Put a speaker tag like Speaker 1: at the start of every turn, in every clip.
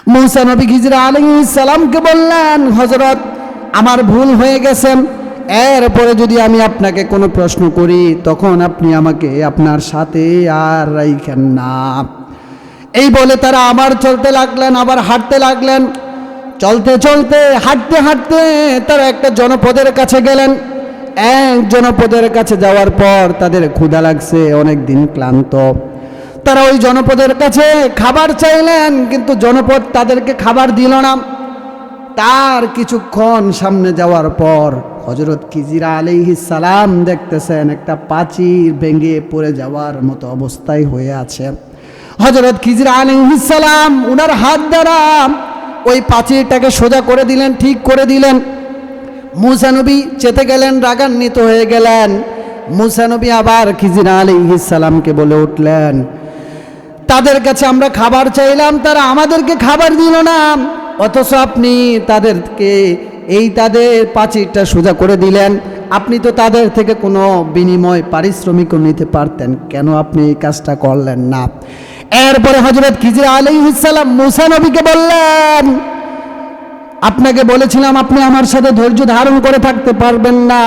Speaker 1: মূসা নবী খিজির আলাইহিস সালামকে বললেন, হযরত আমার ভুল হয়ে গেছে, এরপরে যদি আমি আপনাকে কোনো প্রশ্ন করি তখন আপনি আমাকে আপনার সাথে আর রাখেন না। এই বলে তারা আবার চলতে লাগলেন, আবার হাঁটতে লাগলেন। চলতে চলতে হাঁটতে হাঁটতে তারা একটা জনপদের কাছে গেলেন। এক জনপদের কাছে যাওয়ার পর তাদের ক্ষুধা লাগছে, অনেক দিন ক্লান্ত। তারা ওই জনপদের কাছে খাবার চাইলেন, কিন্তু জনপদ তাদেরকে খাবার দিল না। তার কিছুক্ষণ সামনে যাওয়ার পর হযরত খিজির আলাইহিস সালাম দেখতেছেন একটা প্রাচীর ভেঙে পড়ে যাওয়ার মতো অবস্থায় হয়ে আছে। হযরত খিজির আলাইহিস সালাম উনার হাত দ্বারা ওই প্রাচীরটাকে সোজা করে দিলেন, ঠিক করে দিলেন। মূসা নবী চেতে গেলেন, রাগান্বিত হয়ে গেলেন। মূসা নবী আবার খিজির আলাইহিস সালামকে বলে উঠলেন, তাদের কাছে আমরা খাবার চাইলাম, তারা আমাদেরকে খাবার দিল না, অথচ আপনি তাদেরকে তাদের প্রাচীরটা সোজা করে দিলেন। আপনি তো তাদের থেকে কোনো বিনিময় পারিশ্রমিকও নিতে পারতেন, কেন আপনি এই কাজটা করলেন না? এরপরে হযরত খিজির আলাইহিস সালাম মূসা নবীকে বললেন, আপনাকে বলেছিলাম আপনি আমার সাথে ধৈর্য ধারণ করে থাকতে পারবেন না,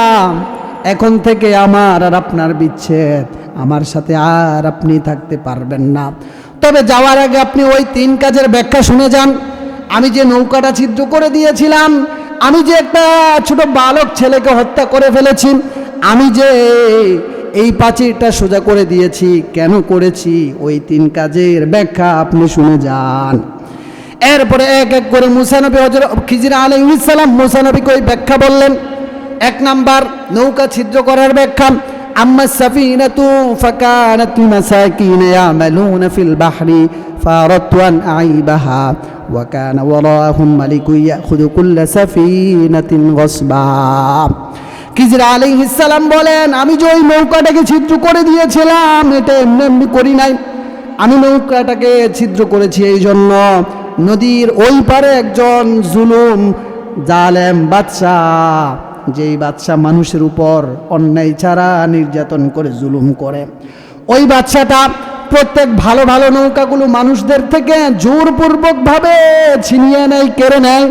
Speaker 1: এখন থেকে আমার আর আপনার বিচ্ছেদ, আমার সাথে আর আপনি থাকতে পারবেন না। তবে যাওয়ার আগে আপনি ওই 3 কাজের ব্যাখ্যা শুনে যান। আমি যে নৌকাটা ছিদ্র করে দিয়েছিলাম, আমি যে একটা ছোট বালক ছেলেকে হত্যা করে ফেলেছি, আমি যে এই প্রাচীরটা সোজা করে দিয়েছি, কেন করেছি, ওই 3 কাজের ব্যাখ্যা আপনি শুনে যান। এরপরে এক এক করে মূসা নবী হযরত খিজির আলাইহিস সালাম মূসা নবীকে ওই ব্যাখ্যা বললেন। 1 নাম্বার নৌকা ছিদ্র করার ব্যাখ্যা, আম্মা সাফিনাতু ফাকানাত লিমাসাকিন ইয়ামালুনা ফিল বাহরি ফারাতু আন আইবাহা ওয়া কানা ওয়ারাহুম মালিকুন ইয়াখুযু কুল্লা সাফিনাতিন গসবা। খিজির আলাইহিস সালাম বলেন, আমি যে ওই নৌকাটাকে ছিদ্র করে দিয়েছিলাম, এটা এমনি এমনি করি নাই। আমি নৌকাটাকে ছিদ্র করেছি এই জন্য, নদীর ওই পারে একজন জুলুম জালেম বাদশাহ, যেই বাদশাহ মানুষের উপর অন্যায় ছাড়া নির্যাতন করে জুলুম করে, ওই বাদশাটা প্রত্যেক ভালো ভালো নৌকাগুলো মানুষদের থেকে জোরপূর্বকভাবে ছিনিয়ে নেয়, কেড়ে নেয়।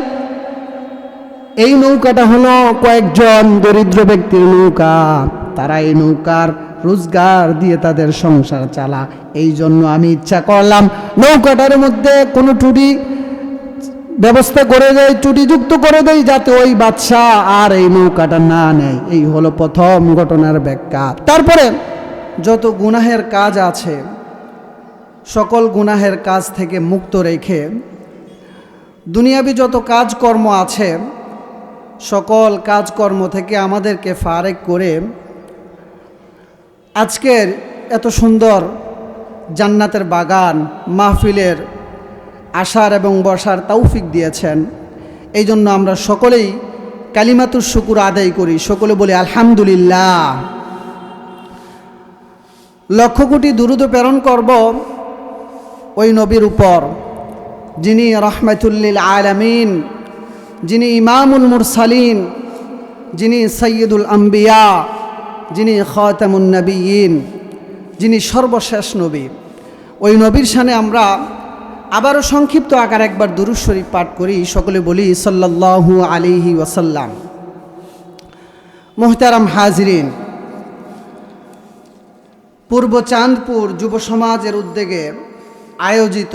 Speaker 1: এই নৌকাটা হলো কয়েকজন দরিদ্র ব্যক্তির নৌকা, তারা এই নৌকার রোজগার দিয়ে তাদের সংসার চালা। এই জন্য আমি ইচ্ছা করলাম নৌকাটার মধ্যে কোনো টুটি ব্যবস্থা করে দেয়, টুটিযুক্ত করে দেয়, যাতে ওই বাদশাহ আর এই নৌকাটা না নেয়। এই হলো প্রথম ঘটনার ব্যাখ্যা। তারপরে যত গুনাহের কাজ আছে, সকল গুনাহের কাজ থেকে মুক্ত রেখে দুনিয়াবি যত কাজকর্ম আছে, সকল কাজকর্ম থেকে আমাদেরকে ফারেক করে আজকের এত সুন্দর জান্নাতের বাগান মাহফিলের আসার এবং বসার তৌফিক দিয়েছেন। এই জন্য আমরা সকলেই কালিমাতুশ শুকুর আদায় করি, সকলে বলি আলহামদুলিল্লাহ। লক্ষ কোটি দুরূদ প্রেরণ করব ওই নবীর উপর, যিনি রাহমাতুল লিল আলামিন, যিনি ইমামুল মুরসালিন, যিনি সাইয়্যিদুল আম্বিয়া, যিনি খাতামুন নবিয়্যিন, যিনি সর্বশেষ নবী। ওই নবীর শানে আমরা আবারও সংক্ষিপ্ত আকার একবার দুরূদ শরীফ পাঠ করি, সকলে বলি সাল্লাল্লাহু আলাইহি ওয়াসাল্লাম। মুহতারাম হাজিরিন, পূর্ব চাঁদপুর যুব সমাজের উদ্যোগে আয়োজিত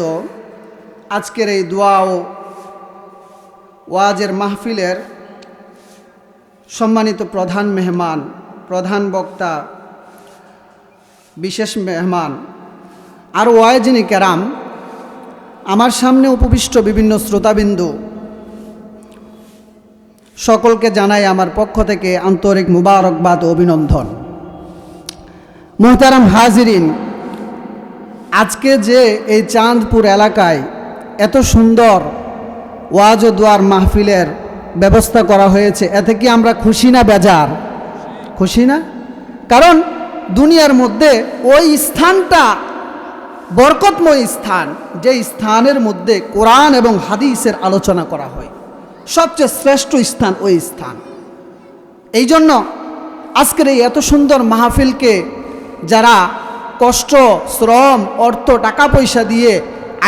Speaker 1: আজকের এই দোয়া ও ওয়াজের মাহফিলের সম্মানিত প্রধান মেহমান, প্রধান বক্তা, বিশেষ মেহমান আর ওয়াইজিনী কেরাম, আমার সামনে উপবিষ্ট বিভিন্ন শ্রোতাবিন্দু, সকলকে জানাই আমার পক্ষ থেকে আন্তরিক মুবারকবাদ ও অভিনন্দন। মুহতারাম হাজিরিন, আজকে যে এই চাঁদপুর এলাকায় এত সুন্দর ওয়াজ ও দোয়ার মাহফিলের ব্যবস্থা করা হয়েছে, এতে কি আমরা খুশি না বেজার? খুশি না? কারণ দুনিয়ার মধ্যে ওই স্থানটা বরকতময় স্থান, যে স্থানের মধ্যে কোরআন এবং হাদিসের আলোচনা করা হয়, সবচেয়ে শ্রেষ্ঠ স্থান ওই স্থান। এই জন্য আজকের এই এত সুন্দর মাহফিলকে যারা কষ্ট, শ্রম, অর্থ, টাকা পয়সা দিয়ে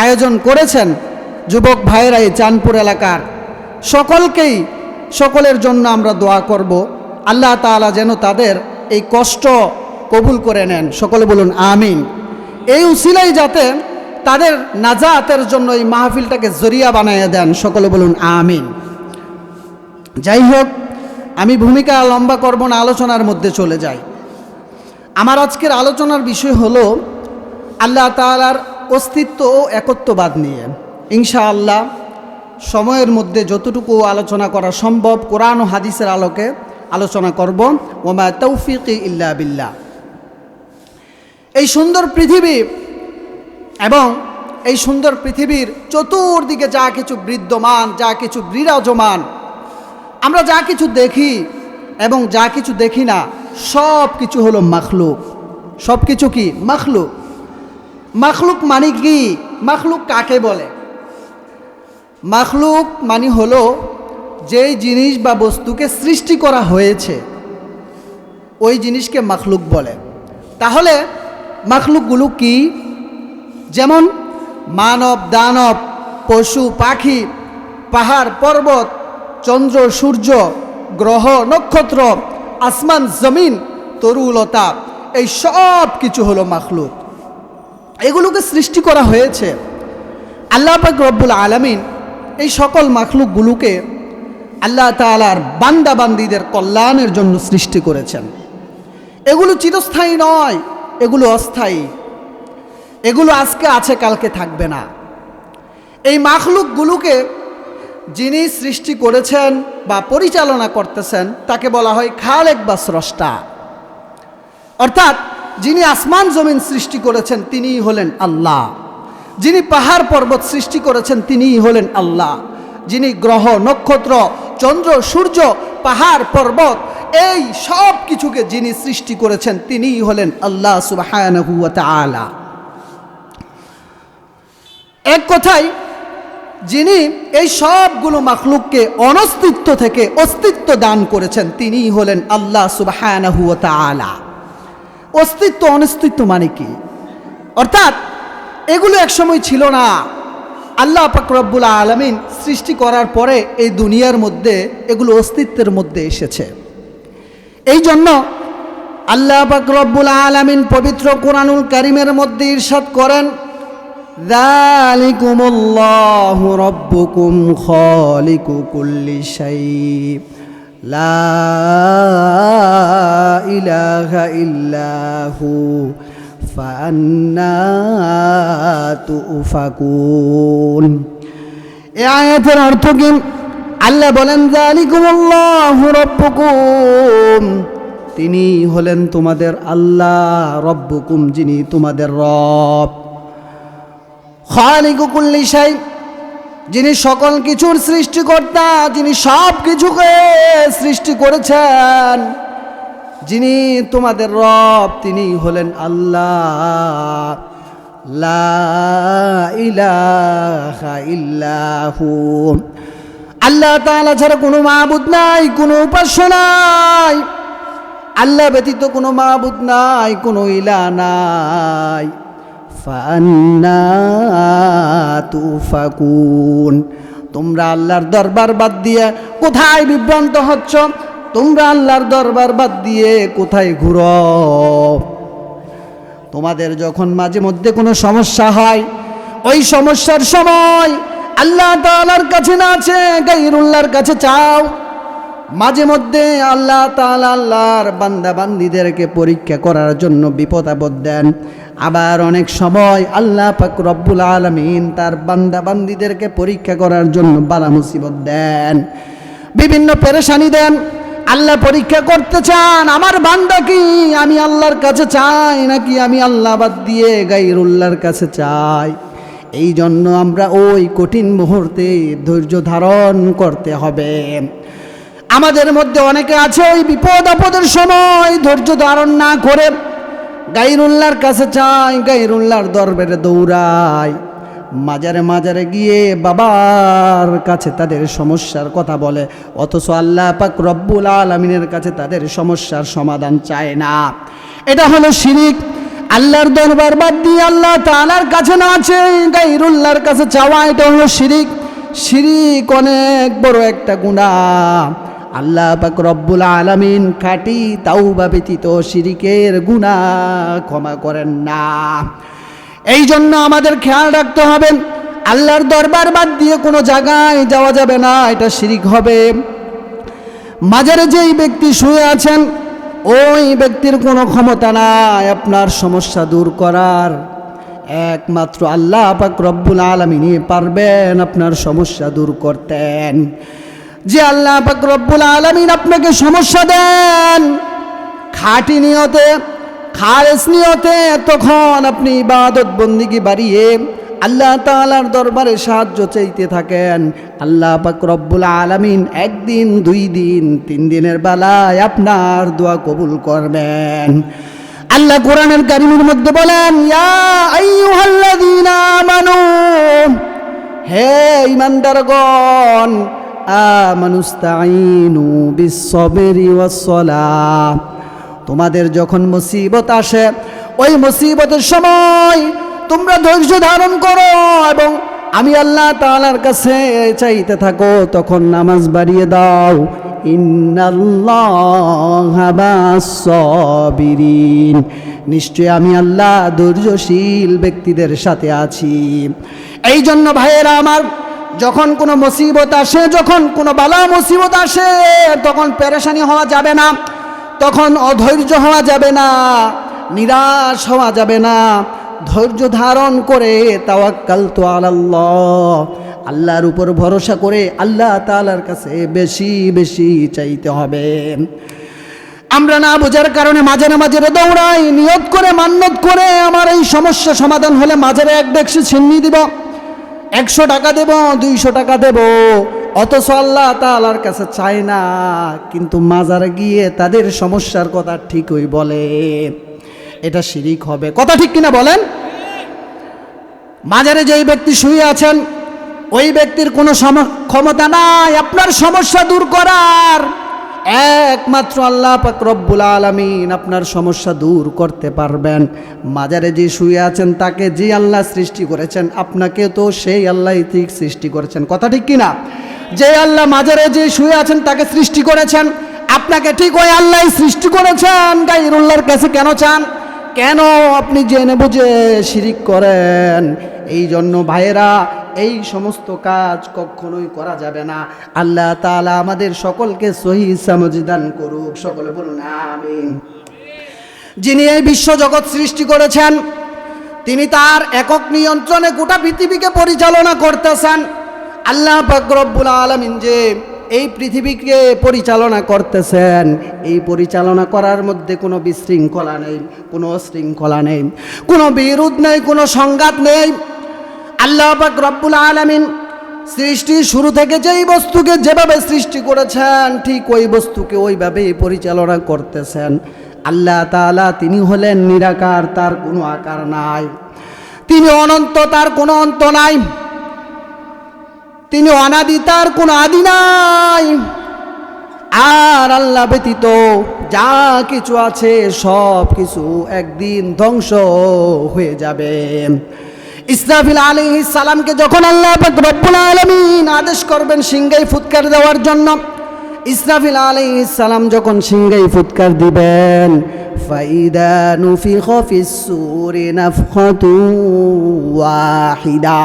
Speaker 1: আয়োজন করেছেন, যুবক ভাইরা এই চাঁদপুর এলাকার সকলের জন্য আমরা দোয়া করব, আল্লাহ তাআলা যেন তাদের এই কষ্ট কবুল করে নেন। সকলে বলুন আমিন। এই উসিলাই যাতে তাদের নাজাতের জন্য এই মাহফিলটাকে জরিয়া বানাইয়া দেন। সকলে বলুন আমিন। যাই হোক, আমি ভূমিকা লম্বা করব না, আলোচনার মধ্যে চলে যাই। আমার আজকের আলোচনার বিষয় হলো আল্লাহ তাআলার অস্তিত্ব ও একত্ববাদ নিয়ে। ইনশাআল্লাহ সময়ের মধ্যে যতটুকু আলোচনা করা সম্ভব কোরআন ও হাদিসের আলোকে আলোচনা করব। ওমা তৌফিকি ইল্লা বিল্লাহ। এই সুন্দর পৃথিবী এবং এই সুন্দর পৃথিবীর চতুর্দিকে যা কিছু বিদ্যমান, যা কিছু বিরাজমান, আমরা যা কিছু দেখি এবং যা কিছু দেখি না, সব কিছু হলো মাখলুক। সব কিছু কি? মাখলুক। মাখলুক মানে কি? মাখলুক কাকে বলে? মাখলুক মানে হলো যেই জিনিস বা বস্তুকে সৃষ্টি করা হয়েছে ওই জিনিসকে মাখলুক বলে। তাহলে মাখলুকগুলো কি? যেমন মানব, দানব, পশু, পাখি, পাহাড়, পর্বত, চন্দ্র, সূর্য, গ্রহ, নক্ষত্র, আসমান, জমিন, তরুলতা, এই সব কিছু হলো মাখলুক। এগুলোকে সৃষ্টি করা হয়েছে। আল্লাহ পাক রব্বুল আলামিন এই সকল মাখলুকগুলোকে আল্লাহ তাআলার বান্দা বান্দীদের কল্যাণের জন্য সৃষ্টি করেছেন। এগুলো চিরস্থায়ী নয়, এগুলো অস্থায়ী। এগুলো আজকে আছে, কালকে থাকবে না। এই মাখলুকগুলোকে যিনি সৃষ্টি করেছেন বা পরিচালনা করতেছেন তাকে বলা হয় খালেক বা স্রষ্টা। অর্থাৎ যিনি আসমান জমিন সৃষ্টি করেছেন তিনিই হলেন আল্লাহ। যিনি পাহাড় পর্বত সৃষ্টি করেছেন তিনিই হলেন আল্লাহ। যিনি গ্রহ, নক্ষত্র, চন্দ্র, সূর্য, পাহাড়, পর্বত, এই সব কিছুকে যিনি সৃষ্টি করেছেন তিনিই হলেন আল্লাহ সুবহানাহু ওয়া তাআলা। এক কথায় যিনি এই সবগুলো মাখলুককে অনস্তিত্ব থেকে অস্তিত্ব দান করেছেন তিনিই হলেন আল্লাহ সুবহানাহু ওয়া তাআলা। অস্তিত্ব অনস্তিত্ব মানে কি? অর্থাৎ এগুলো একসময় ছিল না। আল্লাহ পাক রব্বুল আলামিন সৃষ্টি করার পরে এই দুনিয়ার মধ্যে এগুলো অস্তিত্বের মধ্যে এসেছে। এই জন্য আল্লাহ পাক রব্বুল আলামিন পবিত্র কোরআনুল কারীমের মধ্যে ইরশাদ করেন, যালিকুমুল্লাহু রাব্বুকুম খালিকু কুল্লি শাই লা ইলাহা ইল্লাহু ফাআন্না তুফাকুন। এই আয়াতের অর্থ কি? আল্লাহ বলেন যালিকুমুল্লাহু রাব্বুকুম, তিনি হলেন তোমাদের আল্লাহ, রব্বুকুম যিনি তোমাদের রব, খালিকু কুল্লি শাই যিনি সকল কিছুর সৃষ্টিকর্তা, যিনি সব কিছুকে সৃষ্টি করেছেন, যিনি তোমাদের রব তিনি হলেন আল্লাহ। লা ইলাহা ইল্লাহু, আল্লাহ তাআলা ছাড়া কোনো মাবুদ নাই, কোনো উপাস্য নাই। আল্লাহ ব্যতীত কোনো মাবুদ নাই, কোনো ইলাহ নাই। ফান্না তুফাকুন, তোমরা আল্লাহর দরবার বাদ দিয়ে কোথায় বিভ্রান্ত হচ্ছ? তোমরা আল্লাহর দরবার বাদ দিয়ে কোথায় ঘুরো? তোমাদের যখন মাঝে মধ্যে কোনো সমস্যা হয়, ওই সমস্যার সময় আল্লাহ তাআলার কাছে না চেয়ে গায়রুল্লাহর কাছে চাও। মাঝে মধ্যে আল্লাহ তাআলা আল্লাহর বান্দা বান্দীদেরকে পরীক্ষা করার জন্য বিপদ আপদ দেন। আবার অনেক সময় আল্লাহ পাক রব্বুল আলামিন তার বান্দা বান্দীদেরকে পরীক্ষা করার জন্য বালা মুসিবত দেন, বিভিন্ন পেরেশানি দেন। আল্লাহ পরীক্ষা করতে চান আমার বান্দা কি আমি আল্লাহর কাছে চাই নাকি আমি আল্লাহ বাদ দিয়ে গায়রুল্লাহর কাছে চাই। এই জন্য আমরা ওই কঠিন মুহূর্তে ধৈর্য ধারণ করতে হবে। আমাদের মধ্যে অনেকে আছে ওই বিপদ আপদের সময় ধৈর্য ধারণ না করে গায়রুল্লাহর কাছে চায়, গায়রুল্লাহর দরবারে দৌড়ায়, মাজারে মাজারে গিয়ে বাবার কাছে তাদের সমস্যার কথা বলে, অথচ আল্লাহ পাক রব্বুল আলামিনের কাছে তাদের সমস্যার সমাধান চায় না। এটা হলো শিরিক। আল্লাহর দরবার বাদ দিয়ে আল্লাহ তাআলার কাছে না চেয়ে গায়রুল্লাহর কাছে চাওয়া, এটা হলো শিরিক। শিরিক অনেক বড় একটা গুনাহ। আল্লাহ পাক রব্বুল আলামিন খাঁটি তাওবা ব্যতীত শিরিকের গুনাহ ক্ষমা করেন না। এই জন্য আমাদের খেয়াল রাখতে হবে, আল্লাহর দরবার বাদ দিয়ে কোনো জায়গায় যাওয়া যাবে না, এটা শিরিক হবে। মাজারে যেই ব্যক্তি শুয়ে আছেন ওই ব্যক্তির কোনো ক্ষমতা নাই আপনার সমস্যা দূর করার। একমাত্র আল্লাহ পাক রব্বুল আলামিনই পারবেন আপনার সমস্যা দূর করতেন। যে আল্লাহ পাক রব্বুল আলামিন আপনাকে সমস্যা দেন খাঁটি নিয়তে, খালেস নিয়তে, তখন আপনি ইবাদত বন্দিগি বাড়িয়ে আল্লাহ তাআলার দরবারে সাহায্য চাইতে থাকেন। আল্লাহ পাক রব্বুল আলামিন একদিন, 2 দিন, 3 দিনের বেলায় আপনার দোয়া কবুল করবেন। আল্লাহ কোরআনের কারিমের মধ্যে বলেন, ইয়া আইয়ুহাল্লাযীনা আমানু, হে ঈমানদারগণ, আমানুস্তাঈনু বিস-সাবরি ওয়াস-সালাহ, তোমাদের যখন মুসিবত আসে ওই মুসিবতের সময় তোমরা ধৈর্য ধারণ করো এবং আমি আল্লাহ তাআলার কাছে চাইতে থাকো, তখন নামাজ বাড়িয়ে দাও। ইন্নাল্লাহা মা'আস-সাবিরিন, নিশ্চয় আমি আল্লাহ ধৈর্যশীল ব্যক্তিদের সাথে আছি। এই জন্য ভাইয়েরা আমার, যখন কোনো মুসিবত আসে, যখন কোনো বালা মুসিবত আসে, তখন পেরেশানি হওয়া যাবে না, তখন অধৈর্য হওয়া যাবে না, নিরাশ হওয়া যাবে না। ধৈর্য ধারণ করে তাওয়াক্কালতু আলাল্লাহ, আল্লাহর উপর ভরসা করে আল্লাহ তাআলার কাছে বেশি বেশি চাইতে হবে। আমরা না বোঝার কারণে মাঝে মাঝে দৌড়াই, নিয়ত করে মান্যত করে আমার এই সমস্যা সমাধান হলে মাঝারে 1 ডেকসি ছিন্নি দিব, 100 টাকা দেব, 200 টাকা দেব, অথচ আল্লাহ তাআলার কাছে চাই না, কিন্তু মাজারে গিয়ে তাদের সমস্যার কথা ঠিকই বলে। এটা শিরিক হবে। কথা ঠিক কিনা বলেন? মাজারে যেই ব্যক্তি শুয়ে আছেন ওই ব্যক্তির কোনো ক্ষমতা নাই আপনার সমস্যা দূর করার। একমাত্র আল্লাহ পাক রব্বুল আলামিন আপনার সমস্যা দূর করতে পারবেন। মাজারে যে শুয়ে আছেন তাকে যে আল্লাহ সৃষ্টি করেছেন, আপনাকে তো সেই আল্লাহ ঠিক সৃষ্টি করেছেন। কথা ঠিক কিনা? যে আল্লাহ মাজারে যে শুয়ে আছেন তাকে সৃষ্টি করেছেন, আপনাকে ঠিক ওই আল্লাহ সৃষ্টি করেছেন। গায়রুল্লাহর কাছে কেন চান? কেন আপনি জেনে বুঝে শিরিক করেন? এই জন্য ভাইয়েরা, এই সমস্ত কাজ কখনোই করা যাবে না। আল্লাহ তাআলা আমাদের সকলকে সহি সমঝ দান করুক। সকলে বলুন আমিন। যিনি এই বিশ্ব জগৎ সৃষ্টি করেছেন, তিনি তার একক নিয়ন্ত্রণে গোটা পৃথিবীকে পরিচালনা করতেছেন। আল্লাহ পাক রব্বুল আলামিন যে এই পৃথিবীকে পরিচালনা করতেছেন, এই পরিচালনা করার মধ্যে কোনো বিশৃঙ্খলা নেই, কোনো শৃঙ্খলা নেই, কোনো বিরোধ নেই, কোনো সংঘাত নেই। আল্লাহ পাক রব্বুল আলামিন সৃষ্টির শুরু থেকে যেই বস্তুকে যেভাবে সৃষ্টি করেছেন ঠিক ওই বস্তুকে ওইভাবেই পরিচালনা করতেছেন। আল্লাহ তাআলা তিনি হলেন নিরাকার, তার কোনো আকার নাই। তিনি অনন্ত, তার কোনো অন্ত নাই। তিনি অনাদি, তার কোনো আদি নাই। আর আল্লাহ ব্যতীত যা কিছু আছে সব কিছু একদিন ধ্বংস হয়ে যাবে। ইসরাফিল আলাইহিস সালামকে যখন আল্লাহ পাক রব্বুল আলামিন আদেশ করবেন সিংহায় ফুৎকার দেওয়ার জন্য, ইসরাফিল আলাইহিস সালাম যখন সিংহায় ফুৎকার দিবেন, ফাইদা নুফিখা ফিস সূরি নাফখাতু ওয়াহিদা,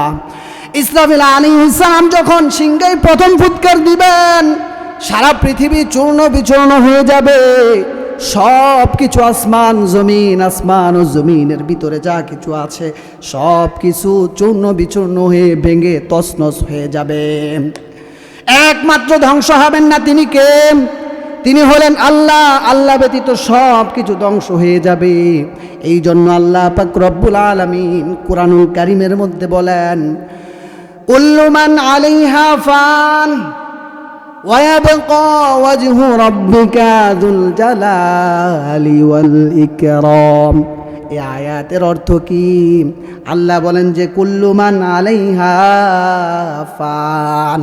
Speaker 1: ইসরাফিল আলাইহিস সালাম যখন সিংহায় প্রথম ফুৎকার দিবেন, সারা পৃথিবী চূর্ণ বিচূর্ণ হয়ে যাবে। সব কিছু আসমান জমিন, আসমান ও জমিনের ভিতরে যা কিছু আছে সব কিছু চূর্ণ বিচূর্ণ হয়ে ভেঙে তছনছ হয়ে যাবে। একমাত্র ধ্বংস হবেন না তিনি কে? তিনি হলেন আল্লাহ। আল্লাহ ব্যতীত সব কিছু ধ্বংস হয়ে যাবে। এই জন্য আল্লাহ পাক রব্বুল আলামিন কুরআনুল কারীমের মধ্যে বলেন, কুল্লু মান আলাইহা ফান ويبقى وجه ربك ذو الجلال والإكرام। এই আয়াতের অর্থ কি? আল্লাহ বলেন যে কুল্লু মান আলাইহা ফান,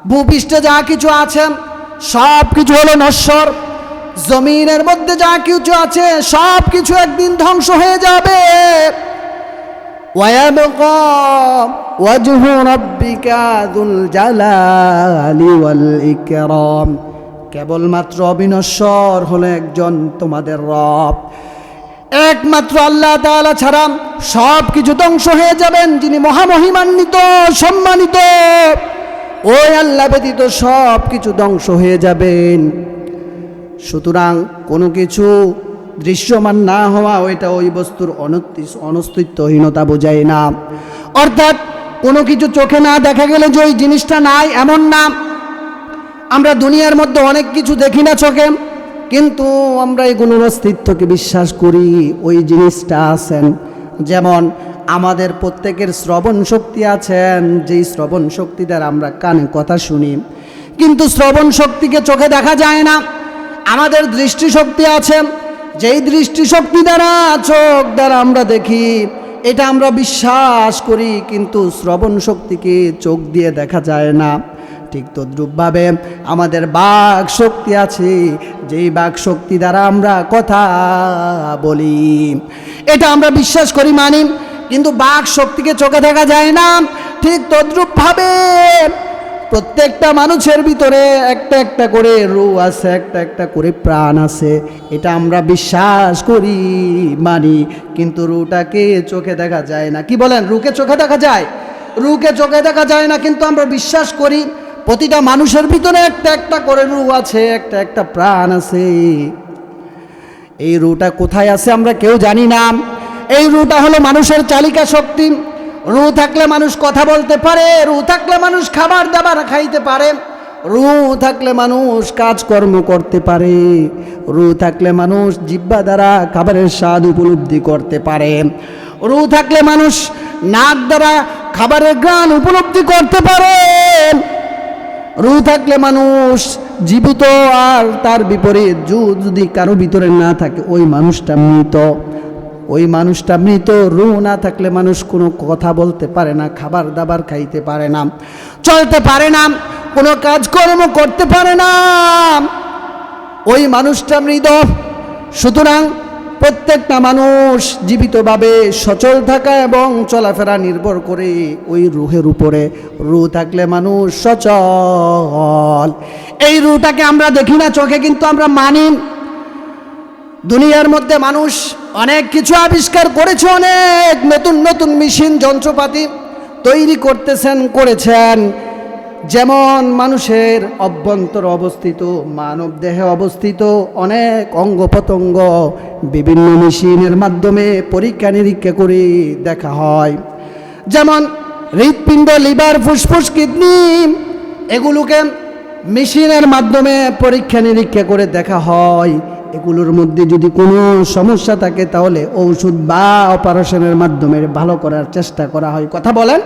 Speaker 1: ভূপৃষ্ঠে যা কিছু আছে সব কিছু হলো নশ্বর। জমিনের মধ্যে যা কিছু আছে সব কিছু একদিন ধ্বংস হয়ে যাবে। ওয়ায়াবকা ওয়াজহু রাব্বিকা যুল জালালি ওয়াল ইকরাম, কেবলমাত্র অবিনশ্বর হলো একজন তোমাদের রব, একমাত্র আল্লাহ তাআলা ছাড়া সব কিছু ধ্বংস হয়ে যাবেন। যিনি মহামহিমান্বিত সম্মানিত, ওই আল্লাহ ব্যতীত সব কিছু ধ্বংস হয়ে যাবেন। সুতরাং কোনো কিছু দৃশ্যমান না হওয়া ওইটা ওই বস্তুর অনস্তিত্বহীনতা বোঝায় না। অর্থাৎ কোনো কিছু চোখে না দেখা গেলে যে ওই জিনিসটা নাই এমন না। আমরা দুনিয়ার মধ্যে অনেক কিছু দেখি না চোখে, কিন্তু আমরা এগুলোর অস্তিত্বকে বিশ্বাস করি, ওই জিনিসটা আছেন। যেমন আমাদের প্রত্যেকের শ্রবণ শক্তি আছেন, যেই শ্রবণ শক্তি দ্বারা আমরা কানে কথা শুনি, কিন্তু শ্রবণ শক্তিকে চোখে দেখা যায় না। আমাদের দৃষ্টিশক্তি আছে, যেই দৃষ্টিশক্তি দ্বারা চোখ দ্বারা আমরা দেখি, এটা আমরা বিশ্বাস করি, কিন্তু শ্রবণ শক্তিকে চোখ দিয়ে দেখা যায় না। ঠিক তদ্রূপভাবে আমাদের বাক শক্তি আছে, যেই বাক শক্তি দ্বারা আমরা কথা বলি, এটা আমরা বিশ্বাস করি মানি, কিন্তু বাক শক্তিকে চোখে দেখা যায় না। ঠিক তদ্রূপভাবে প্রত্যেকটা মানুষের ভিতরে একটা একটা করে রূহ আছে, একটা একটা করে প্রাণ আছে, এটা আমরা বিশ্বাস করি মানি, কিন্তু রূহটাকে চোখে দেখা যায় না। কি বলেন, রূহকে চোখে দেখা যায়? রূহকে চোখে দেখা যায় না, কিন্তু আমরা বিশ্বাস করি প্রতিটা মানুষের ভিতরে একটা একটা করে রূহ আছে, একটা একটা প্রাণ আছে। এই রূহটা কোথায় আছে আমরা কেউ জানি না। এই রূহটা হলো মানুষের চালিকা শক্তি। রূহ থাকলে মানুষ কথা বলতে পারে, রূহ থাকলে মানুষ খাবার দাবার খাইতে পারে, রূহ থাকলে মানুষ কাজকর্ম করতে পারে, রূহ থাকলে মানুষ জিহ্বা দ্বারা খাবারের স্বাদ উপলব্ধি করতে পারে, রূহ থাকলে মানুষ নাক দ্বারা খাবারের ঘ্রাণ উপলব্ধি করতে পারে, রূহ থাকলে মানুষ জীবিত। আর তার বিপরীত যদি কারো ভিতরে না থাকে, ওই মানুষটা মৃত। ওই মানুষটা মৃত। রূহ না থাকলে মানুষ কোনো কথা বলতে পারে না, খাবার দাবার খাইতে পারে না, চলতে পারে না, কোনো কাজকর্ম করতে পারে না, ওই মানুষটা মৃত। সুতরাং প্রত্যেকটা মানুষ জীবিতভাবে সচল থাকা এবং চলাফেরা নির্ভর করে ওই রূহের উপরে। রূহ থাকলে মানুষ সচল। এই রূহটাকে আমরা দেখি না চোখে, কিন্তু আমরা মানি। দুনিয়ার মধ্যে মানুষ অনেক কিছু আবিষ্কার করেছে, অনেক নতুন নতুন মেশিন যন্ত্রপাতি তৈরি করেছেন। যেমন মানুষের অভ্যন্তরে অবস্থিত, মানব দেহে অবস্থিত অনেক অঙ্গ প্রত্যঙ্গ বিভিন্ন মেশিনের মাধ্যমে পরীক্ষা নিরীক্ষা করে দেখা হয়। যেমন হৃৎপিণ্ড, লিভার, ফুসফুস, কিডনি, এগুলোকে মেশিনের মাধ্যমে পরীক্ষা নিরীক্ষা করে দেখা হয়। এগুলোর মধ্যে যদি কোনো সমস্যা থাকে তাহলে ঔষধ বা অপারেশনের মাধ্যমে ভালো করার চেষ্টা করা হয়। কথা বলেন,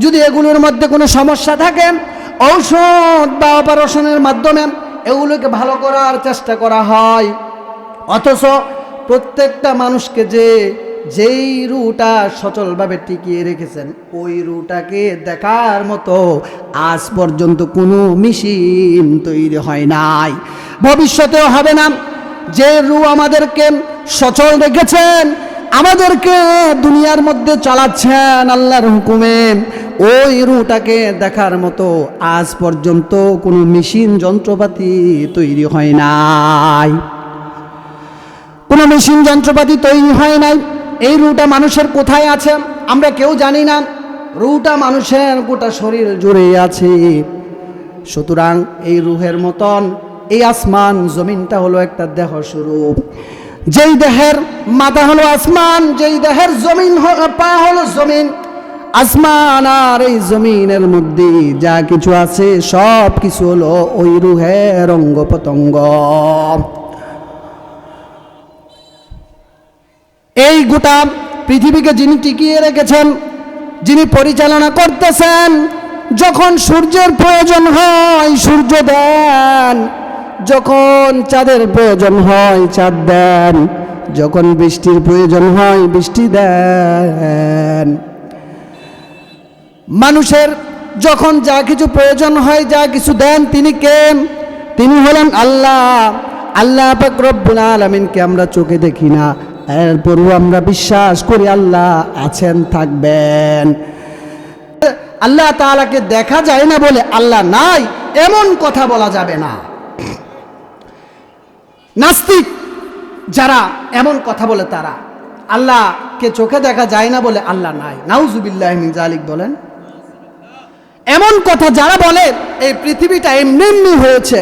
Speaker 1: যদি এগুলোর মধ্যে কোনো সমস্যা থাকে ঔষধ বা অপারেশনের মাধ্যমে এগুলোকে ভালো করার চেষ্টা করা হয়। অথচ প্রত্যেকটা মানুষকে যেই রূহটা সচলভাবে টিকিয়ে রেখেছেন, ওই রূহটাকে দেখার মতো আজ পর্যন্ত কোনো মেশিন তৈরি হয় নাই, ভবিষ্যতেও হবে না। যে রূহ আমাদেরকে সচল রেখেছেন, আমাদেরকে দুনিয়ার মধ্যে চালাচ্ছেন আল্লাহর হুকুমে, ওই রূহটাকে দেখার মতো আজ পর্যন্ত কোনো মেশিন যন্ত্রপাতি তৈরি হয় নাই, কোনো মেশিন যন্ত্রপাতি তৈরি হয় নাই। এই রূহটা মানুষের কোথায় আছে আমরা কেউ জানি না। রূহটা মানুষের গোটা শরীর জুড়ে আছে। সুতরাং এই রূহের মতন এই আসমান জমিনটা হলো একটা দেহ স্বরূপ। যেই দেহের মাথা হলো আসমান, যেই দেহের জমিন পা হলো জমিন। আসমান আর এই জমিনের মধ্যে যা কিছু আছে সব কিছু হলো ওই রূহের অঙ্গ প্রত্যঙ্গ। এই গোটা পৃথিবীকে যিনি টিকিয়ে রেখেছেন, যিনি পরিচালনা করতেছেন, যখন সূর্যের প্রয়োজন হয় সূর্য দেন, যখন চাঁদের প্রয়োজন হয় চাঁদ দেন, যখন বৃষ্টির প্রয়োজন হয় বৃষ্টি দেন। মানুষের যখন যা কিছু প্রয়োজন হয়, যা কিছু দেন, তিনি কে? তিনি হলেন আল্লাহ। আল্লাহ পাক রব্বুল আলামিনকে আমরা চোখে দেখি না, এরপরও আমরা বিশ্বাস করি আল্লাহ আছেন, থাকবেন। আল্লাহ তাআলাকে দেখা যায় না বলে আল্লাহ নাই এমন কথা বলা যাবে না। নাস্তিক যারা এমন কথা বলে, তারা আল্লাহকে চোখে দেখা যায় না বলে আল্লাহ নাই, নাউজুবিল্লাহি মিন যালিক বলেন। এমন কথা যারা বলে এই পৃথিবীটা এমনি এমনি হয়েছে,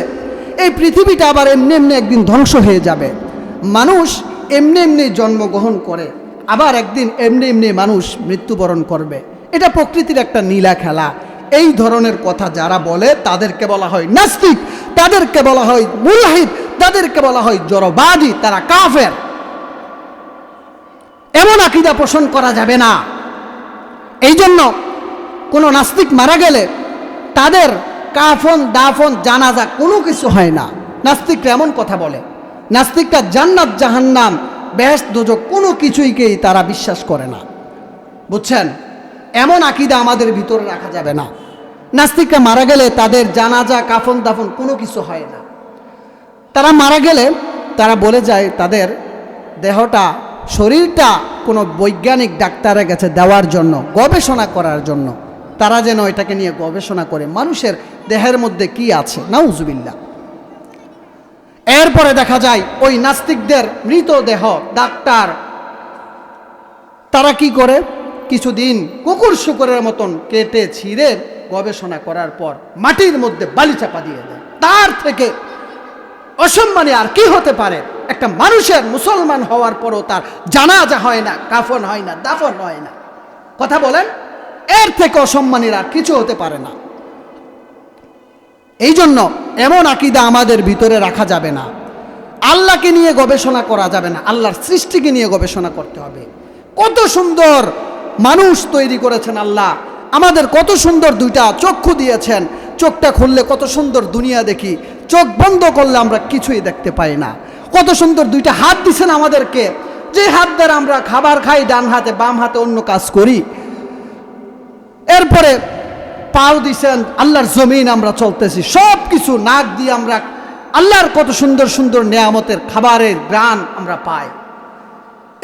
Speaker 1: এই পৃথিবীটা আবার এমনি এমনি একদিন ধ্বংস হয়ে যাবে, মানুষ এমনি এমনি জন্মগ্রহণ করে, আবার একদিন এমনি এমনি মানুষ মৃত্যুবরণ করবে, এটা প্রকৃতির একটা নীলা খেলা, এই ধরনের কথা যারা বলে তাদেরকে বলা হয় নাস্তিক, তাদেরকে বলা হয় মুলহিদ, তাদেরকে বলা হয় জড়বাদী, তারা কাফের। এমন আকীদা পোষণ করা যাবে না। এই জন্য কোনো নাস্তিক মারা গেলে তাদের কাফন দাফন জানাজা কোনো কিছু হয় না। নাস্তিকরা এমন কথা বলে, নাস্তিকরা জান্নাত জাহান্নাম বেহেশত দোজখ কোনো কিছুইকেই তারা বিশ্বাস করে না, বুঝছেন? এমন আকীদা আমাদের ভিতরে রাখা যাবে না। নাস্তিকরা মারা গেলে তাদের জানাজা কাফন দাফন কোনো কিছু হয় না। তারা মারা গেলে তারা বলে যায় তাদের দেহটা, শরীরটা কোনো বৈজ্ঞানিক ডাক্তারের কাছে দেওয়ার জন্য, গবেষণা করার জন্য, তারা যেন এটাকে নিয়ে গবেষণা করে মানুষের দেহের মধ্যে কি আছে, নাউজুবিল্লাহ। এরপরে দেখা যায় ওই নাস্তিকদের মৃতদেহ ডাক্তার তারা কি করে, কিছুদিন কুকুর শুকুরের মতন কেটে ছিঁড়ে গবেষণা করার পর মাটির মধ্যে বালি চাপা দিয়ে দেয়। তার থেকে অসম্মানী আর কি হতে পারে? একটা মানুষের মুসলমান হওয়ার পরও তার জানাজা হয় না, কাফন হয় না, দাফন হয় না, কথা বলেন, এর থেকে অসম্মানীর আর কিছু হতে পারে না। এই জন্য এমন আকীদা আমাদের ভিতরে রাখা যাবে না। আল্লাহকে নিয়ে গবেষণা করা যাবে না, আল্লাহর সৃষ্টিকে নিয়ে গবেষণা করতে হবে। কত সুন্দর মানুষ তৈরি করেছেন আল্লাহ, আমাদের কত সুন্দর দুইটা চক্ষু দিয়েছেন, চোখটা খুললে কত সুন্দর দুনিয়া দেখি, চোখ বন্ধ করলে আমরা কিছুই দেখতে পাই না। কত সুন্দর দুইটা হাত দিয়েছেন আমাদেরকে, যে হাত দ্বারা আমরা খাবার খাই, ডান হাতে বাম হাতে অন্য কাজ করি। এরপরে পাও দিছেন, আল্লাহর জমিন আমরা চলতেছি, সব কিছু নাক দিয়ে আমরা আল্লাহর কত সুন্দর সুন্দর নেয়ামতের খাবারের গ্রাণ আমরা পাই।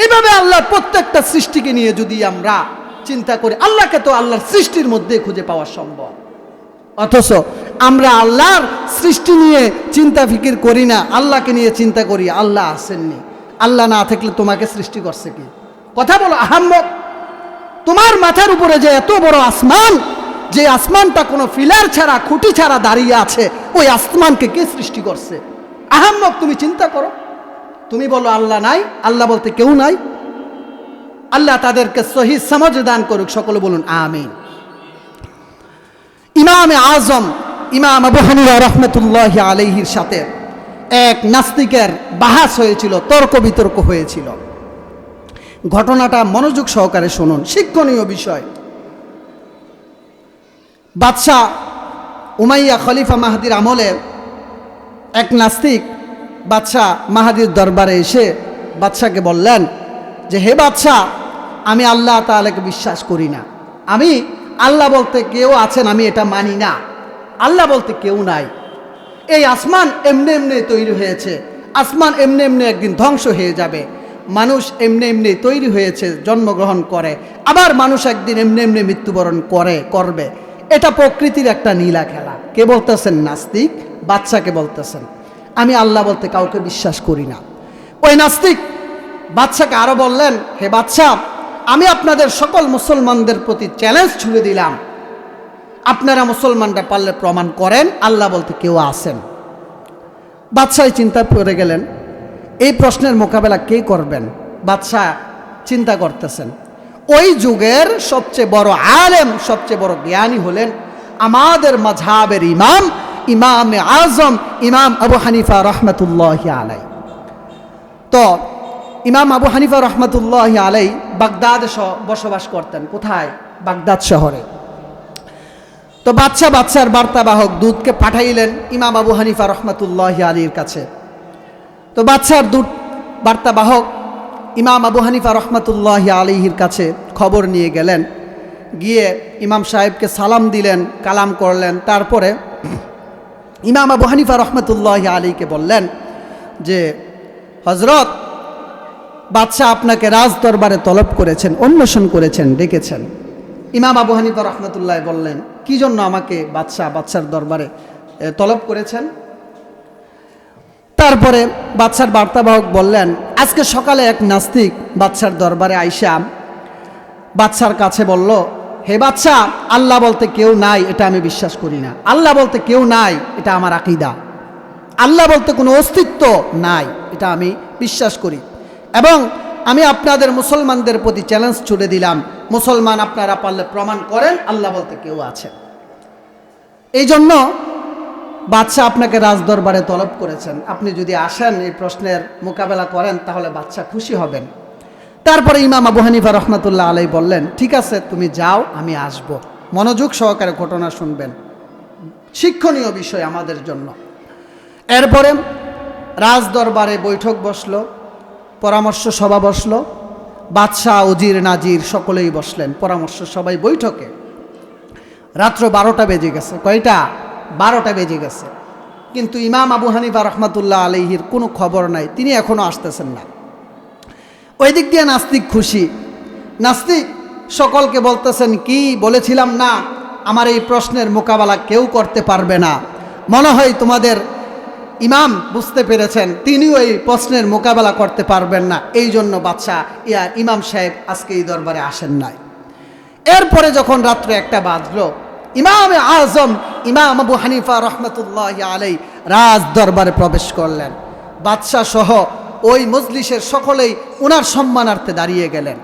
Speaker 1: এইভাবে আল্লাহর প্রত্যেকটা সৃষ্টিকে নিয়ে যদি আমরা চিন্তা করি, আল্লাহকে তো আল্লাহর সৃষ্টির মধ্যে খুঁজে পাওয়া সম্ভব, অথচ আমরা আল্লাহর সৃষ্টি নিয়ে চিন্তা ফিকির করি না, আল্লাহকে নিয়ে চিন্তা করি আল্লাহ আসেননি। আল্লাহ না থাকলে তোমাকে সৃষ্টি করছে কি? কথা বলো আহাম্মক, তোমার মাথার উপরে যে এত বড় আসমান, যে আসমানটা কোনো ফিলার ছাড়া খুঁটি ছাড়া দাঁড়িয়ে আছে, ওই আসমানকে কে সৃষ্টি করছে? আহাম্মক তুমি চিন্তা করো। তুমি বলো আল্লাহ নাই, আল্লাহ বলতে কেউ নাই। আল্লাহ তাদেরকে সহি সমঝ দান করুক, সকলে বলুন আমিন। ইমামে আজম ইমাম আবু হানিফা রাহমাতুল্লাহি আলাইহির সাথে এক নাস্তিকের বাহাস হয়েছিল, তর্ক বিতর্ক হয়েছিল। ঘটনাটা মনোযোগ সহকারে শুনুন, শিক্ষণীয় বিষয়। বাদশাহ উমাইয়া খলিফা মাহদির আমলে এক নাস্তিক বাদশাহ মাহাদির দরবারে এসে বাদশাকে বললেন যে, হে বাদশাহ, আমি আল্লাহ তাআলাকে বিশ্বাস করি না, আমি আল্লাহ বলতে কেউ আছেন আমি এটা মানি না, আল্লাহ বলতে কেউ নাই, এই আসমান এমনি এমনি তৈরি হয়েছে, আসমান এমনি এমনি একদিন ধ্বংস হয়ে যাবে, মানুষ এমনি এমনি তৈরি হয়েছে, জন্মগ্রহণ করে, আবার মানুষ একদিন এমনি এমনি মৃত্যুবরণ করবে, এটা প্রকৃতির একটা নীলা খেলা। কে বলতেছেন? নাস্তিক বাদশাকে বলতেছেন, আমি আল্লাহ বলতে কাউকে বিশ্বাস করি না। ওই নাস্তিক বাদশাকে আরো বললেন, হে বাদশাহ, আমি আপনাদের সকল মুসলমানদের প্রতি চ্যালেঞ্জ ছুড়ে দিলাম, আপনারা মুসলমানরা পারলে প্রমাণ করেন আল্লাহ বলতে কেউ আছেন। বাদশাহ চিন্তা করে গেলেন, এই প্রশ্নের মোকাবেলা কে করবেন? বাদশাহ চিন্তা করতেছেন, ওই যুগের সবচেয়ে বড় আলেম, সবচেয়ে বড় জ্ঞানী হলেন আমাদের মাযহাবের ইমাম, ইমামে আজম ইমাম আবু হানিফা রহমতুল্লাহি আলাই। তো ইমাম আবু হানিফা রহমতুল্লাহি আলাই বাগদাদ বসবাস করতেন। কোথায়? বাগদাদ শহরে। তো বাদশার বার্তাবাহক দূতকে পাঠাইলেন ইমাম আবু হানিফা রহমতুল্লাহি আলীর কাছে। তো বাদশার দূত বার্তাবাহক ইমাম আবু হানিফা রহমতুল্লাহি আলীর কাছে খবর নিয়ে গেলেন, গিয়ে ইমাম সাহেবকে সালাম দিলেন, কালাম করলেন, তারপরে ইমাম আবু হানিফা রহমতুল্লাহি আলীকে বললেন যে হযরত, বাদশাহ আপনাকে রাজ দরবারে তলব করেছেন, অন্বেষণ করেছেন, ডেকেছেন। ইমাম আবু হানিফা রহমতুল্লাহ বললেন, কি জন্য আমাকে বাদশার দরবারে তলব করেছেন? তারপরে বাদশার বার্তাবাহক বললেন, আজকে সকালে এক নাস্তিক বাদশার দরবারে আইসা বাদশার কাছে বলল, হে বাদশাহ, আল্লাহ বলতে কেউ নাই এটা আমি বিশ্বাস করি না। আল্লাহ বলতে কেউ নাই এটা আমার আকীদা। আল্লাহ বলতে কোনো অস্তিত্ব নাই এটা আমি বিশ্বাস করি। এবং আমি আপনাদের মুসলমানদের প্রতি চ্যালেঞ্জ ছুড়ে দিলাম, মুসলমান আপনারা পারলে প্রমাণ করেন আল্লাহ বলতে কেউ আছে। এই জন্য বাদশাহ আপনাকে রাজদরবারে তলব করেছেন। আপনি যদি আসেন, এই প্রশ্নের মোকাবেলা করেন, তাহলে বাদশাহ খুশি হবেন। তারপরে ইমাম আবু হানিফা রহমতুল্লাহ আলাই বললেন, ঠিক আছে, তুমি যাও, আমি আসব। মনোযোগ সহকারে ঘটনা শুনবেন, শিক্ষণীয় বিষয় আমাদের জন্য। এরপরে রাজদরবারে বৈঠক বসলো, পরামর্শ সভা বসলো। বাদশাহ, উজির, নাজির সকলেই বসলেন পরামর্শ সবাই বৈঠকে। রাত্র 12টা বেজে গেছে। কয়টা? 12টা বেজে গেছে। কিন্তু ইমাম আবু হানিফা রহমতুল্লাহ আলাইহির কোনো খবর নাই, তিনি এখনও আসতেছেন না। ওই দিক দিয়ে নাস্তিক খুশি। নাস্তিক সকলকে বলতেছেন, কি বলেছিলাম না আমার এই প্রশ্নের মোকাবেলা কেউ করতে পারবে না। মনে হয় তোমাদের ইমাম বুঝতে পেরেছেন তিনিও এই প্রশ্নের মোকাবেলা করতে পারবেন না, এই জন্য বাদশাহ ইমাম সাহেব আজকে এই দরবারে আসেন নাই। এরপরে যখন রাত্র 1টা বাজলো, ইমাম আজম ইমাম আবু হানিফা রহমতুল্লাহ আলাই রাজ দরবারে প্রবেশ করলেন। বাদশাহ সহ ওই মজলিসের সকলেই ওনার সম্মানার্থে দাঁড়িয়ে গেলেন।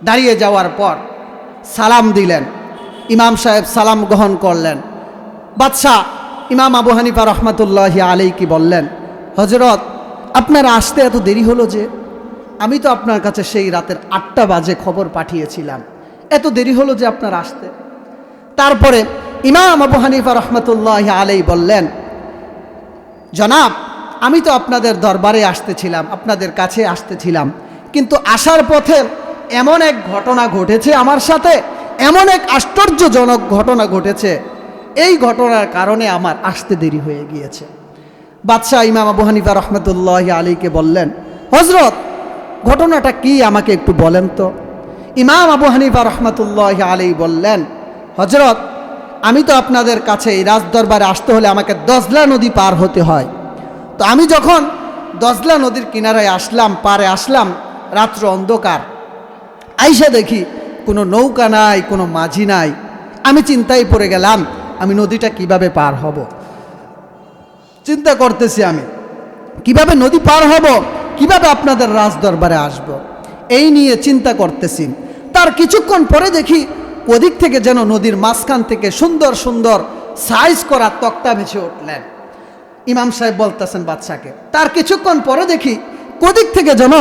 Speaker 1: দাঁড়িয়ে যাওয়ার পর সালাম দিলেন। ইমাম সাহেব সালাম গ্রহণ করলেন। বাদশাহ ইমাম আবু হানিফা রহমতুল্লাহ আলাই কি বললেন, হযরত, আপনার আসতে এত দেরি হলো যে? আমি তো আপনার কাছে সেই রাতের 8টা বাজে খবর পাঠিয়েছিলাম, এত দেরি হলো যে আপনার আসতে? তারপরে ইমাম আবু হানিফা রহমতুল্লাহ আলাই বললেন, জনাব, আমি তো আপনাদের দরবারে আসতেছিলাম, আপনাদের কাছে আসতেছিলাম, কিন্তু আসার পথে এমন এক ঘটনা ঘটেছে আমার সাথে, এমন এক আশ্চর্যজনক ঘটনা ঘটেছে, এই ঘটনার কারণে আমার আসতে দেরি হয়ে গিয়েছে। বাদশাহ ইমাম আবু হানিফা রহমতুল্লাহ আলীকে বললেন, হযরত, ঘটনাটা কি আমাকে একটু বলেন তো। ইমাম আবু হানিফা রহমতুল্লাহ আলী বললেন, হযরত, আমি তো আপনাদের কাছে এই রাজদরবারে আসতে হলে আমাকে দজলা নদী পার হতে হয়। তো আমি যখন দজলা নদীর কিনারায় আসলাম, পারে আসলাম, রাত্র অন্ধকার, আইসা দেখি কোনো নৌকা নাই, কোনো মাঝি নাই। আমি চিন্তায় পড়ে গেলাম, আমি নদীটা কিভাবে পার হব। চিন্তা করতেছি আমি কিভাবে নদী পার হব, কিভাবে আপনাদের রাজদরবারে আসব, এই নিয়ে চিন্তা করতেছি। তার কিছুক্ষণ পরে দেখি ওদিক থেকে যেন নদীর মাঝখান থেকে সুন্দর সুন্দর সাইজ করা তক্তা ভেসে উঠলেন। ইমাম সাহেব বলতেছেন বাদশাকে। তার কিছুক্ষণ পরে দেখি ওদিক থেকে যেন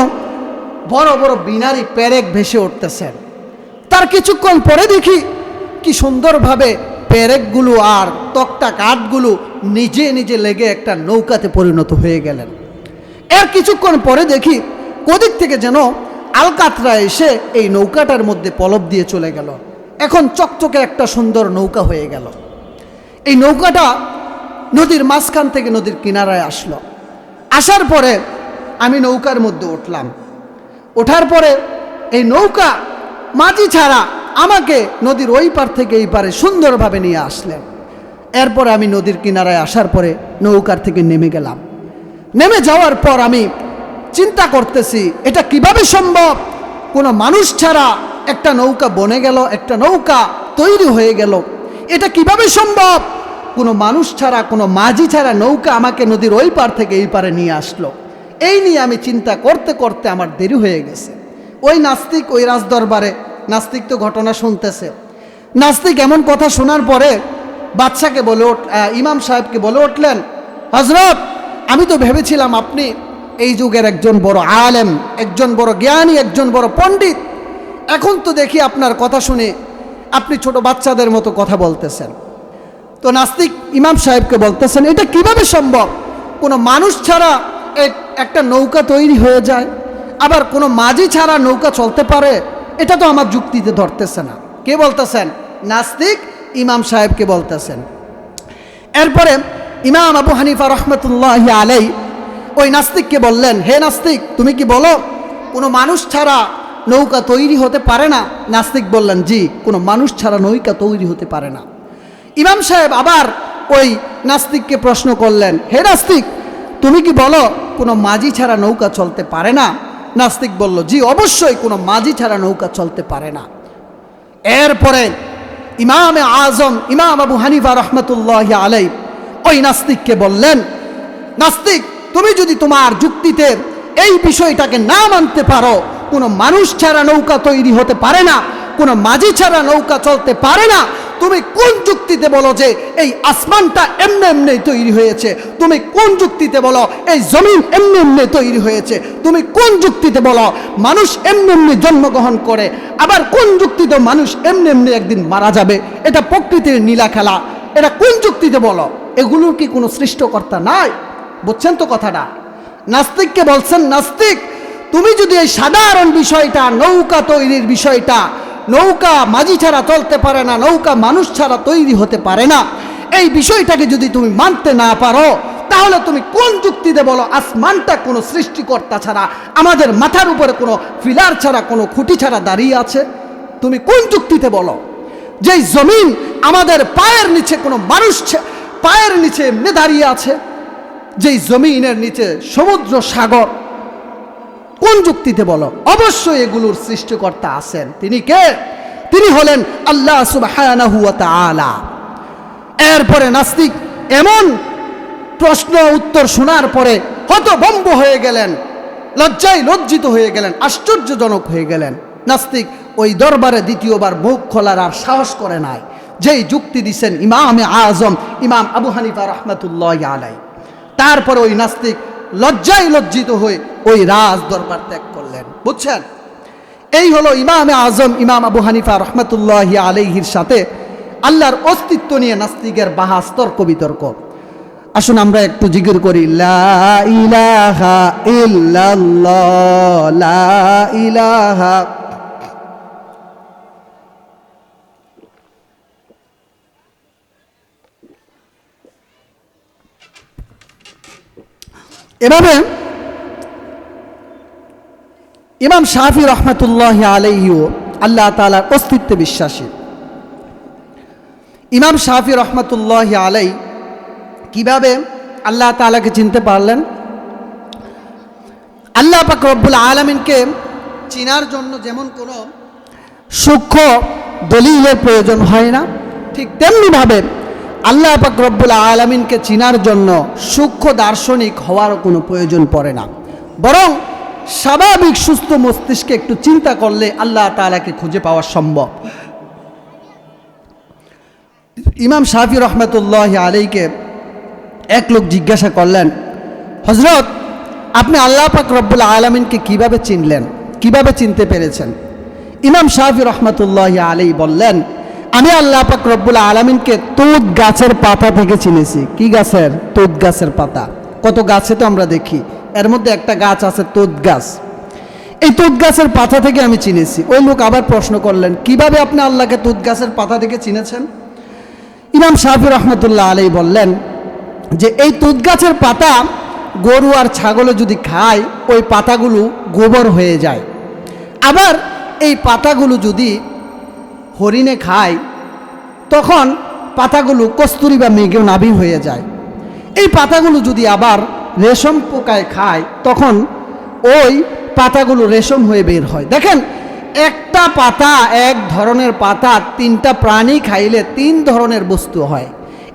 Speaker 1: বড় বড় বিনারি পেরেক ভেসে উঠতেছেন। তার কিছুক্ষণ পরে দেখি কি সুন্দরভাবে পেরেকগুলো আর তক্তা কাঠগুলো নিজে নিজে লেগে একটা নৌকাতে পরিণত হয়ে গেলেন। এর কিছুক্ষণ পরে দেখি ওদিক থেকে যেন আলকাতরা এসে এই নৌকাটার মধ্যে পলব দিয়ে চলে গেল। এখন চকচকে একটা সুন্দর নৌকা হয়ে গেল। এই নৌকাটা নদীর মাঝখান থেকে নদীর কিনারায় আসলো। আসার পরে আমি নৌকার মধ্যে উঠলাম। ওঠার পরে এই নৌকা মাঝি ছাড়া আমাকে নদীর ওই পার থেকে এই পারে সুন্দরভাবে নিয়ে আসলেন। এরপরে আমি নদীর কিনারায় আসার পরে নৌকার থেকে নেমে গেলাম। নেমে যাওয়ার পর আমি চিন্তা করতেছি, এটা কিভাবে সম্ভব? কোনো মানুষ ছাড়া একটা নৌকা বনে গেল, একটা নৌকা তৈরি হয়ে গেল, এটা কিভাবে সম্ভব? কোনো মানুষ ছাড়া, কোনো মাঝি ছাড়া নৌকা আমাকে নদীর ওই পার থেকে এই পারে নিয়ে আসলো। এই নিয়ে আমি চিন্তা করতে করতে আমার দেরি হয়ে গেছে। ওই নাস্তিক ওই রাজদরবারে, নাস্তিক তো ঘটনা শুনতেছে। নাস্তিক এমন কথা শোনার পরে বাদশাকে বলে ইমাম সাহেবকে বলে উঠলেন, হযরত, আমি তো ভেবেছিলাম আপনি এই যুগের একজন বড় আলেম, একজন বড় জ্ঞানী, একজন বড় পণ্ডিত। এখন তো দেখি আপনার কথা শুনে আপনি ছোট বাচ্চাদের মতো কথা বলতেছেন। তো নাস্তিক ইমাম সাহেবকে বলতেছেন, এটা কিভাবে সম্ভব? কোনো মানুষ ছাড়া একটা নৌকা তৈরি হয়ে যায়, আবার কোনো মাঝি ছাড়া নৌকা চলতে পারে, এটা তো আমার যুক্তিতে ধরতেছে না। কে বলতেছেন? নাস্তিক ইমাম সাহেবকে বলতেছেন। এরপরে ইমাম আবু হানিফা রহমতুল্লাহ আলাই ওই নাস্তিককে বললেন, হে নাস্তিক, তুমি কি বলো কোনো মানুষ ছাড়া নৌকা তৈরি হতে পারে না? নাস্তিক বললেন, জি, কোনো মানুষ ছাড়া নৌকা তৈরি হতে পারে না। ইমাম সাহেব আবার ওই নাস্তিককে প্রশ্ন করলেন, হে নাস্তিক, তুমি কি বলো কোনো মাঝি ছাড়া নৌকা চলতে পারে না? নাস্তিক বলল, জি, অবশ্যই কোনো মাঝি ছাড়া নৌকা চলতে পারে না। এরপরে ইমাম আজম ইমাম আবু হানিফা রহমতুল্লাহ আলাইহি ওই নাস্তিককে বললেন, নাস্তিক, তুমি যদি তোমার যুক্তিতে এই বিষয়টাকে না মানতে পারো, কোনো মানুষ ছাড়া নৌকা তৈরি হতে পারে না, কোনো মাঝি ছাড়া নৌকা চলতে পারে না, তুমি কোন যুক্তিতে বলো যে এই আসমানটা এমনি এমনি তৈরি হয়েছে? তুমি কোন যুক্তিতে বলো এই জমিন এমনি এমনি তৈরি হয়েছে? তুমি কোন যুক্তিতে বলো মানুষ এমনি এমনি জন্মগ্রহণ করে? আবার কোন যুক্তিতে মানুষ এমনি এমনি একদিন মারা যাবে? এটা প্রকৃতির নীলা খেলা। এটা কোন যুক্তিতে বলো? এগুলোর কি কোনো সৃষ্টিকর্তা নাই? বুঝছেন তো কথাটা? নাস্তিককে বলছেন, নাস্তিক, তুমি যদি এই সাধারণ বিষয়টা, নৌকা তৈরির বিষয়টা, নৌকা মাঝি ছাড়া চলতে পারে না, নৌকা মানুষ ছাড়া তৈরি হতে পারে না, এই বিষয়টাকে যদি তুমি মানতে না পারো, তাহলে তুমি কোন যুক্তিতে বলো আসমানটা কোনো সৃষ্টিকর্তা ছাড়া, আমাদের মাথার উপরে কোনো ফিলার ছাড়া, কোনো খুঁটি ছাড়া দাঁড়িয়ে আছে? তুমি কোন যুক্তিতে বলো যেই জমিন আমাদের পায়ের নিচে কোনো মানুষ পায়ের নিচে এমনি দাঁড়িয়ে আছে, যেই জমিনের নিচে সমুদ্র সাগর? কোন যুক্তিতে বলো? অবশ্যই এগুলোর সৃষ্টিকর্তা আছেন। তিনি কে? তিনি হলেন আল্লাহ সুবহানাহু ওয়া তাআলা। এরপরে নাস্তিক এমন প্রশ্ন উত্তর শোনার পরে হতভম্ব হয়ে গেলেন, লজ্জায় লজ্জিত হয়ে গেলেন, আশ্চর্যজনক হয়ে গেলেন। নাস্তিক ওই দরবারে দ্বিতীয়বার মুখ খোলার আর সাহস করে নাই। যেই যুক্তি দিচ্ছেন ইমামে আজম ইমাম আবু হানিফা রহমতুল্লাহ আলাইহি, তারপরে ওই নাস্তিক লজ্জায় লজ্জিত হয়ে ওই রাজ দরবার ত্যাগ করলেন। বুঝছেন? এই হলো ইমামে আজম ইমাম আবু হানিফা রহমতুল্লাহ আলাইহির সাথে আল্লাহর অস্তিত্ব নিয়ে নাস্তিকের বাহাস, তর্ক বিতর্ক। আসুন আমরা একটু জিকির করি, লা ইলাহা ইল্লাল্লাহ, লা ইলাহা। এভাবে ইমাম শাফি রহমতুল্লাহ আলাইহিও আল্লাহ তাআলার অস্তিত্বে বিশ্বাসী। ইমাম শাফি রহমতুল্লাহ আলাইহি কিভাবে আল্লাহ তাআলাকে চিনতে পারলেন? আল্লাহ পাক রব্বুল আলামিনকে চিনার জন্য যেমন কোনো সূক্ষ্ম দলিলের প্রয়োজন হয় না, ঠিক তেমনিভাবে আল্লাহ পাক রব্বুল আলামিনকে চিনার জন্য সূক্ষ্ম দার্শনিক হওয়ারও কোনো প্রয়োজন পড়ে না, বরং স্বাভাবিক সুস্থ মস্তিষ্কে একটু চিন্তা করলে আল্লাহ তাআলাকে খুঁজে পাওয়া সম্ভব। ইমাম শাফি রহমতুল্লাহ আলাইহিকে এক লোক জিজ্ঞাসা করলেন, হযরত, আপনি আল্লাহ পাক রব্বুল আলামিনকে কিভাবে চিনলেন, কিভাবে চিনতে পেরেছেন? ইমাম শাফি রহমতুল্লাহ আলাইহি বললেন, আমি আল্লাহ পাক রব্বুল আলামিনকে তুত গাছের পাতা থেকে চিনেছি। কি গাছের? তুত গাছের পাতা। কত গাছে তো আমরা দেখি, এর মধ্যে একটা গাছ আছে তুত গাছ। এই তুত গাছের পাতা থেকে আমি চিনেছি। ওই লোক আবার প্রশ্ন করলেন, কিভাবে আপনি আল্লাহকে তুত গাছের পাতা থেকে চিনেছেন? ইমাম শাফি রহমতুল্লাহ আলাইহি বললেন যে এই তুত গাছের পাতা গরু আর ছাগলে যদি খায়, ওই পাতাগুলো গোবর হয়ে যায়। আবার এই পাতাগুলো যদি হরিণে খায়, তখন পাতাগুলো কস্তুরী বা মেঘে নাভি হয়ে যায়। এই পাতাগুলো যদি আবার রেশম পোকায় খায়, তখন ওই পাতাগুলো রেশম হয়ে বের হয়। দেখেন, একটা পাতা, এক ধরনের পাতা তিনটা প্রাণী খাইলে তিন ধরনের বস্তু হয়।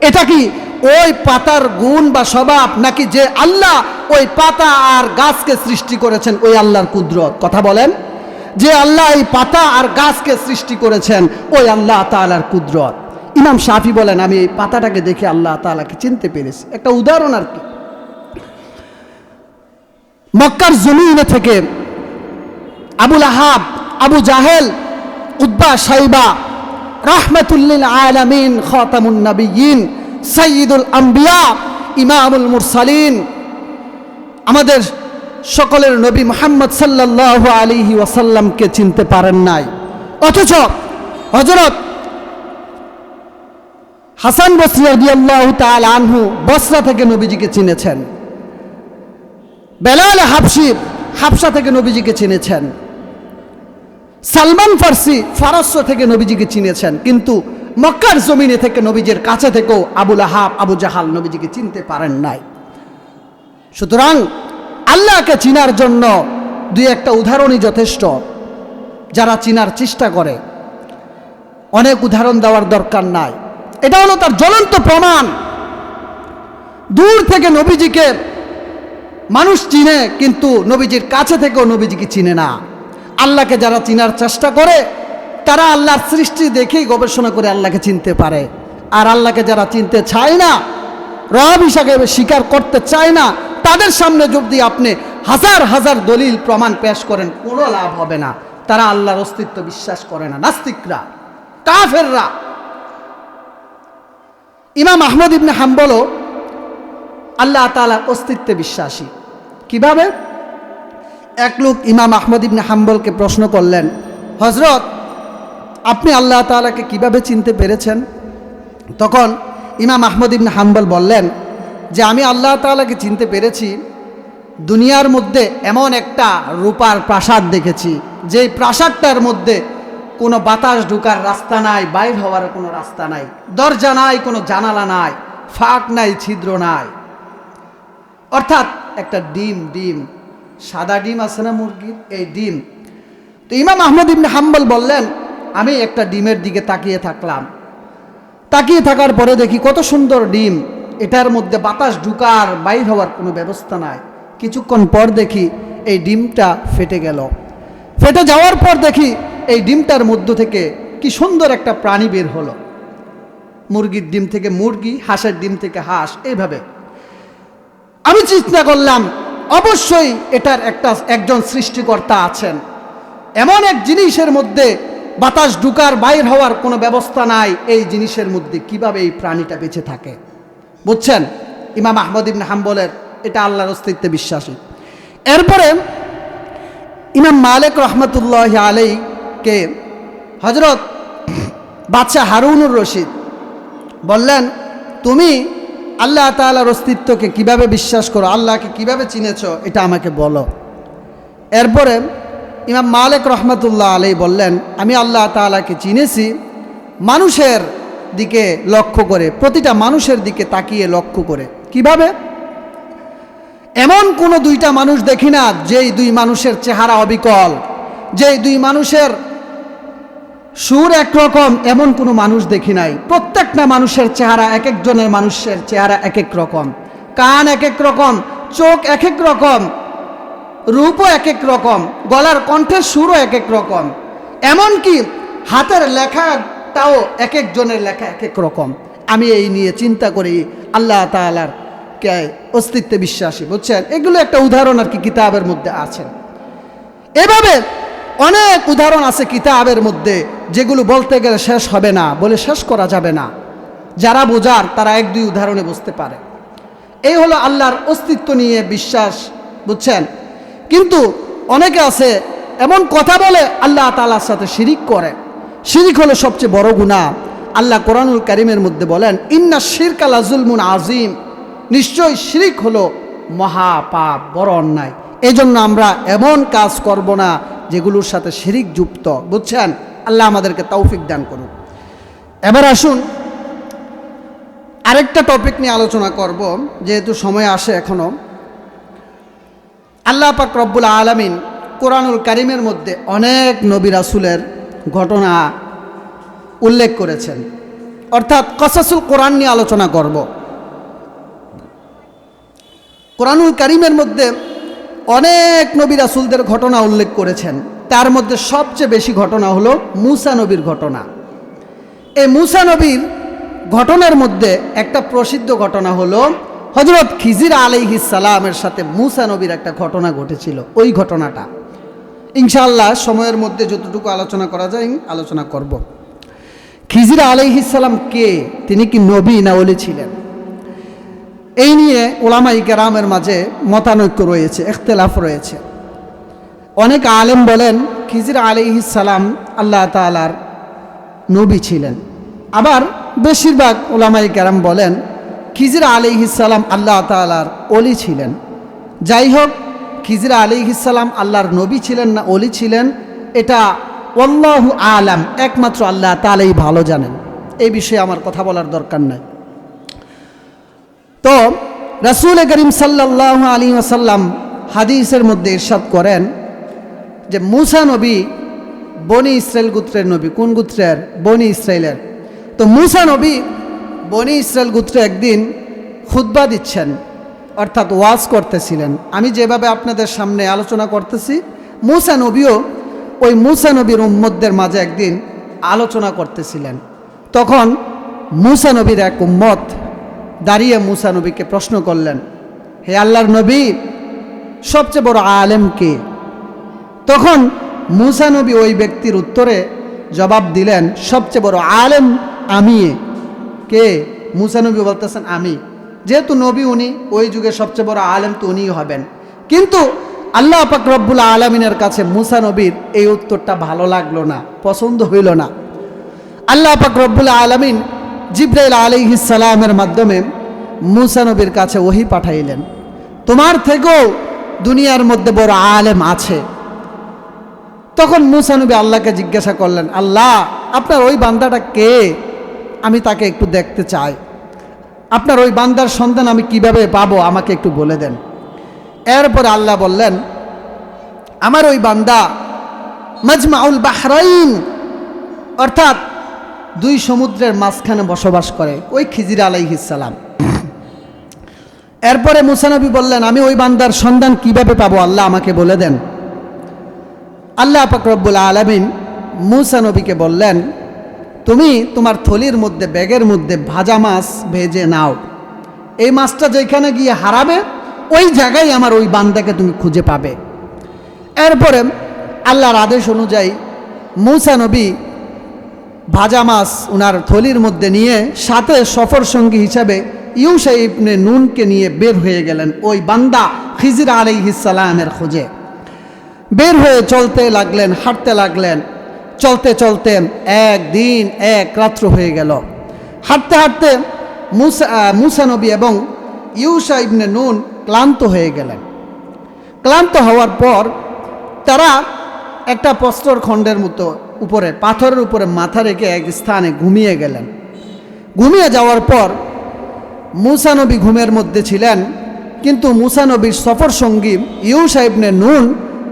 Speaker 1: এটা কি ওই পাতার গুণ বা স্বভাব, নাকি যে আল্লাহ ওই পাতা আর গাছকে সৃষ্টি করেছেন ওই আল্লাহর কুদরত? কথা বলেন। যে আল্লাহ এই পাতা আর গাছকে সৃষ্টি করেছেন ওই আল্লাহ তাআলার কুদরত। ইমাম শাফি বলেন, আমি এই পাতাটাকে দেখে আল্লাহ তাআলাকে চিনতে পেরেছি। একটা উদাহরণ আর কি, মক্কার জমিনে থেকে আবুল আহাব, আবু জাহেল, উতবা, শাইবা, রাহমাতুল আলামিন, খাতামুন নবিয়্যিন, সাইয়্যিদুল আম্বিয়া, ইমামুল মুরসালিন, আমাদের সকলের নবী মুহাম্মদ সাল্লাল্লাহু আলাইহি ওয়াসাল্লামকে চিনতে পারেন নাই, অথচ হযরত হাসান বসরি রাদিয়াল্লাহু তাআলা আনহু বসরা থেকে নবীজিকে চিনেছেন। বেলাল হাবশি হাবশা থেকে নবীজিকে চিনেছেন, সালমান ফার্সি ফারস্য থেকে নবীজিকে চিনেছেন, কিন্তু মক্কার জমিনে থেকে নবীজির কাছে থেকেও আবুল আহাব আবু জাহাল নবীজিকে চিনতে পারেন নাই। সুতরাং আল্লাহকে চিনার জন্য দুই একটা উদাহরণই যথেষ্ট। যারা চিনার চেষ্টা করে, অনেক উদাহরণ দেওয়ার দরকার নাই। এটা হলো তার জ্বলন্ত প্রমাণ। দূর থেকে নবীজিকে মানুষ চিনে, কিন্তু নবীজির কাছে থেকেও নবীজিকে চিনে না। আল্লাহকে যারা চিনার চেষ্টা করে, তারা আল্লাহর সৃষ্টি দেখেই গবেষণা করে আল্লাহকে চিনতে পারে। আর আল্লাহকে যারা চিনতে চায় না, রব হিসাবে স্বীকার করতে চায় না, তাদের সামনে যদি আপনি হাজার হাজার দলিল প্রমাণ পেশ করেন, কোনো লাভ হবে না। তারা আল্লাহর অস্তিত্ব বিশ্বাস করে না, নাস্তিকরা, কাফেররা। ইমাম আহমদ ইবনে হাম্বলও আল্লাহ তাআলার অস্তিত্বে বিশ্বাসী। কিভাবে? এক লোক ইমাম আহমদ ইবনে হাম্বলকে প্রশ্ন করলেন, হযরত, আপনি আল্লাহ তাআলাকে কিভাবে চিনতে পেরেছেন? তখন ইমাম আহমদ ইবনে হাম্বল বললেন যে, আমি আল্লাহ তাআলাকে চিনতে পেরেছি, দুনিয়ার মধ্যে এমন একটা রূপার প্রাসাদ দেখেছি, যেই প্রাসাদটার মধ্যে কোনো বাতাস ঢোকার রাস্তা নাই, বাইর হওয়ার কোনো রাস্তা নাই, দরজা নাই, কোনো জানালা নাই, ফাঁক নাই, ছিদ্র নাই। অর্থাৎ একটা ডিম সাদা ডিম আছে না মুরগির, এই ডিম। তো ইমাম আহমদ ইবনে হাম্বল বললেন, আমি একটা ডিমের দিকে তাকিয়ে থাকলাম। তাকিয়ে থাকার পরে দেখি কত সুন্দর ডিম, এটার মধ্যে বাতাস ঢুকার বাইর হওয়ার কোনো ব্যবস্থা নাই। কিছুক্ষণ পর দেখি এই ডিমটা ফেটে গেল। ফেটে যাওয়ার পর দেখি এই ডিমটার মধ্য থেকে কি সুন্দর একটা প্রাণী বের হলো। মুরগির ডিম থেকে মুরগি, হাঁসের ডিম থেকে হাঁস, এইভাবে। আমি চিন্তা করলাম, অবশ্যই এটার একজন সৃষ্টিকর্তা আছেন। এমন এক জিনিসের মধ্যে বাতাস ঢুকার বাইর হওয়ার কোনো ব্যবস্থা নাই, এই জিনিসের মধ্যে কিভাবে এই প্রাণীটা বেঁচে থাকে? বুঝছেন? ইমাম আহমদ ইবনে হাম্বলের এটা আল্লাহর অস্তিত্বে বিশ্বাসী। এরপরে ইমাম মালিক রহমতুল্লাহ আলাইহিকে হযরত বাদশাহ হারুনুর রশিদ বললেন, তুমি আল্লাহ তাআলার অস্তিত্বকে কিভাবে বিশ্বাস করো, আল্লাহকে কিভাবে চিনেছ, এটা আমাকে বলো। এরপরে ইমাম মালিক রহমতুল্লাহ আলাইহি বললেন, আমি আল্লাহ তাআলাকে চিনেছি মানুষের দিকে লক্ষ্য করে, প্রতিটা মানুষের দিকে তাকিয়ে লক্ষ্য করে। কিভাবে? এমন কোনো দুইটা মানুষ দেখি না যেই দুই মানুষের চেহারা অবিকল, যেই দুই মানুষের সুর একরকম, এমন কোনো মানুষ দেখি নাই। প্রত্যেকটা মানুষের চেহারা, এক একজনের মানুষের চেহারা এক এক রকম, কান এক এক রকম, চোখ এক এক রকম, রূপও এক এক রকম, গলার কণ্ঠের সুরও এক এক রকম, এমনকি হাতের লেখাটাও এক একজনের লেখা এক এক রকম। আমি এই নিয়ে চিন্তা করি আল্লাহ তাআলার কে অস্তিত্বে বিশ্বাসী। বুঝছেন? এগুলো একটা উদাহরণ আর কি কিতাবের মধ্যে আছে। এভাবে অনেক উদাহরণ আছে কিতাবের মধ্যে, যেগুলো বলতে গেলে শেষ হবে না, বলে শেষ করা যাবে না। যারা বোঝার তারা এক দুই উদাহরণে বুঝতে পারে। এই হলো আল্লাহর অস্তিত্ব নিয়ে বিশ্বাস। বুঝছেন? কিন্তু অনেকে আছে এমন কথা বলে আল্লাহ তাআলার সাথে শিরিক করে। শিরিক হলো সবচেয়ে বড় গুনাহ। আল্লাহ কোরআনুল কারীমের মধ্যে বলেন, ইন্না শিরকা লাযুলমুন আযীম, নিশ্চয়ই শিরিক হলো মহাপাপ, বড় অন্যায়। এই জন্য আমরা এমন কাজ করব না যেগুলোর সাথে শিরিক যুক্ত। বুঝছেন? আল্লাহ আমাদেরকে তৌফিক দান করুন। এবার আসুন আরেকটা টপিক নিয়ে আলোচনা করব, যেহেতু সময় আসে এখনো। আল্লাহ পাক রব্বুল আলামিন কোরআনুল কারীমের মধ্যে অনেক নবী রাসূলের ঘটনা উল্লেখ করেছেন, অর্থাৎ কসাসুল কোরআন নিয়ে আলোচনা করব। কোরআনুল কারীমের মধ্যে অনেক নবী রাসূলদের ঘটনা উল্লেখ করেছেন। তার মধ্যে সবচেয়ে বেশি ঘটনা হলো মূসা নবীর ঘটনা। এই মূসা নবীর ঘটনার মধ্যে একটা প্রসিদ্ধ ঘটনা হলো হযরত খিজির আলাইহিস সালামের সাথে মূসা নবীর একটা ঘটনা ঘটেছিল। ওই ঘটনাটা ইনশাআল্লাহ সময়ের মধ্যে যতটুকু আলোচনা করা যায় আলোচনা করব। খিজির আলাইহিস সালাম কে? তিনি কি নবী না ওলি ছিলেন? এই নিয়ে উলামায়ে কেরামের মাঝে মতানৈক্য রয়েছে, ইখতিলাফ রয়েছে। অনেক আলেম বলেন খিজির আলাইহিস সালাম আল্লাহ তাআলার নবী ছিলেন। আবার বেশিরভাগ উলামায়ে কেরাম বলেন খিজির আলাইহিস সালাম আল্লাহ তাআলার ওলি ছিলেন। যাই হোক, খিজির আলাইহিস সালাম আল্লাহর নবী ছিলেন না ওলি ছিলেন, এটা আল্লাহু আলাম, একমাত্র আল্লাহ তাআলাই ভালো জানেন। এই বিষয়ে আমার কথা বলার দরকার নাই। তো রাসূল করিম সাল্লাল্লাহু আলাইহি ওয়াসাল্লাম হাদিসের মধ্যে ইরশাদ করেন যে মূসা নবী বনি ইসরায়েল গোত্রের নবী। কোন গোত্রের? বনি ইসরায়েলের। তো মূসা নবী বনি ইসরায়েল গোত্রে একদিন খুতবা দিচ্ছেন, অর্থাৎ ওয়াজ করতেছিলেন। আমি যেভাবে আপনাদের সামনে আলোচনা করতেছি, মূসা নবীও ওই মূসা নবীর উম্মতদের মাঝে একদিন আলোচনা করতেছিলেন। তখন মূসা নবীর এক উম্মত দাঁড়িয়ে মূসা নবীকে প্রশ্ন করলেন, হে আল্লাহর নবী, সবচেয়ে বড় আলেম কে? তখন মূসা নবী ওই ব্যক্তির উত্তরে জবাব দিলেন, সবচেয়ে বড় আলেম আমি। কে? মূসা নবী বলতেছেন আমি। যেহেতু নবী উনি, ওই যুগে সবচেয়ে বড় আলেম তো উনিই হবেন। কিন্তু আল্লাহ পাক রব্বুল আলামিনের কাছে মূসা নবীর এই উত্তরটা ভালো লাগলো না, পছন্দ হইল না। আল্লাহ পাক রব্বুল আলামিন জিবরাইল আলাইহিস সালামের মাধ্যমে মূসা নবীর কাছে ওহী পাঠাইলেন, তোমার থেকেও দুনিয়ার মধ্যে বড় আলেম আছে। তখন মূসা নবী আল্লাহকে জিজ্ঞাসা করলেন, আল্লাহ, আপনার ওই বান্দাটা কে? আমি তাকে একটু দেখতে চাই। আপনার ওই বান্দার সন্ধান আমি কিভাবে পাবো, আমাকে একটু বলে দেন। এরপর আল্লাহ বললেন, আমার ওই বান্দা মাজমাউল বাহরাইন, অর্থাৎ দুই সমুদ্রের মাঝখানে বসবাস করে, ওই খিজির আলাইহিস সালাম। এরপরে মূসা নবী বললেন, আমি ওই বান্দার সন্ধান কিভাবে পাবো, আল্লাহ আমাকে বলে দেন। আল্লাহ পাক রব্বুল আলামিন মূসা নবীকে বললেন, তুমি তোমার থলির মধ্যে, ব্যাগের মধ্যে ভাজা মাছ ভেজে নাও। এই মাছটা যেখানে গিয়ে হারাবে, ওই জায়গায় আমার ওই বান্দাকে তুমি খুঁজে পাবে। এরপরে আল্লাহর আদেশ অনুযায়ী মূসা নবী ভাজা মাছ ওনার থলির মধ্যে নিয়ে সাথে সফর সঙ্গী হিসাবে ইউশা ইবনে নুনকে নিয়ে বের হয়ে গেলেন ওই বান্দা খিজির আলাইহিস সালামের খোঁজে। বের হয়ে চলতে লাগলেন, হাঁটতে লাগলেন। চলতে চলতে একদিন এক রাত্র হয়ে গেল। হাঁটতে হাঁটতে মূসা নবী এবং ইউশা ইবনে নুন ক্লান্ত হয়ে গেলেন। ক্লান্ত হওয়ার পর তারা একটা প্রস্তর খণ্ডের মতো উপরে, পাথরের উপরে মাথা রেখে এক স্থানে ঘুমিয়ে গেলেন। ঘুমিয়ে যাওয়ার পর মূসা নবী ঘুমের মধ্যে ছিলেন, কিন্তু মূসা নবীর সফর সঙ্গী ইউশা ইবনে নুন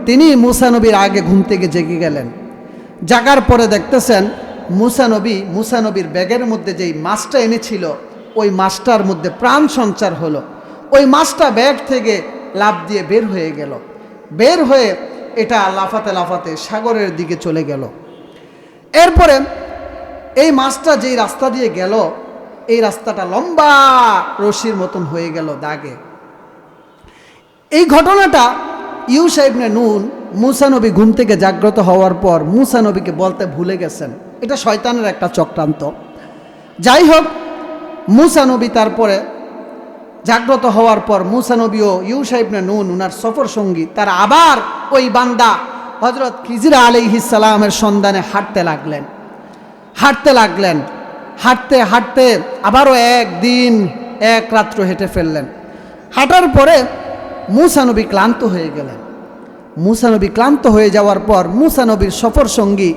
Speaker 1: তিনি মূসা নবীর আগে ঘুম থেকে জেগে গেলেন। জাগার পরে দেখতেছেন মূসা নবীর ব্যাগের মধ্যে যেই মাছটা এনেছিল, ওই মাছটার মধ্যে প্রাণ সঞ্চার হলো। ওই মাছটা ব্যাগ থেকে লাফ দিয়ে বের হয়ে গেল। বের হয়ে এটা লাফাতে লাফাতে সাগরের দিকে চলে গেল। এরপরে এই মাছটা যেই রাস্তা দিয়ে গেল, এই রাস্তাটা লম্বা রশির মতন হয়ে গেল দাগে। এই ঘটনাটা ইউশা ইবনে নুন মূসা নবী ঘুম থেকে জাগ্রত হওয়ার পর মূসা নবীকে বলতে ভুলে গেছেন। এটা শয়তানের একটা চক্রান্ত। যাই হোক, মূসা নবী তারপরে জাগ্রত হওয়ার পর মূসা নবী ও ইউশা ইবনে নুন ওনার সফর সঙ্গী তারা আবার ওই বান্দা হযরত খিজির আলাইহিস সালামের সন্ধানে হাঁটতে লাগলেন। হাঁটতে হাঁটতে আবারও একদিন এক রাত্র হেঁটে ফেললেন। হাঁটার পরে মূসা নবী ক্লান্ত হয়ে গেলেন। মূসা নবী ক্লান্ত হয়ে যাওয়ার পর মূসা নবীর সফর সঙ্গী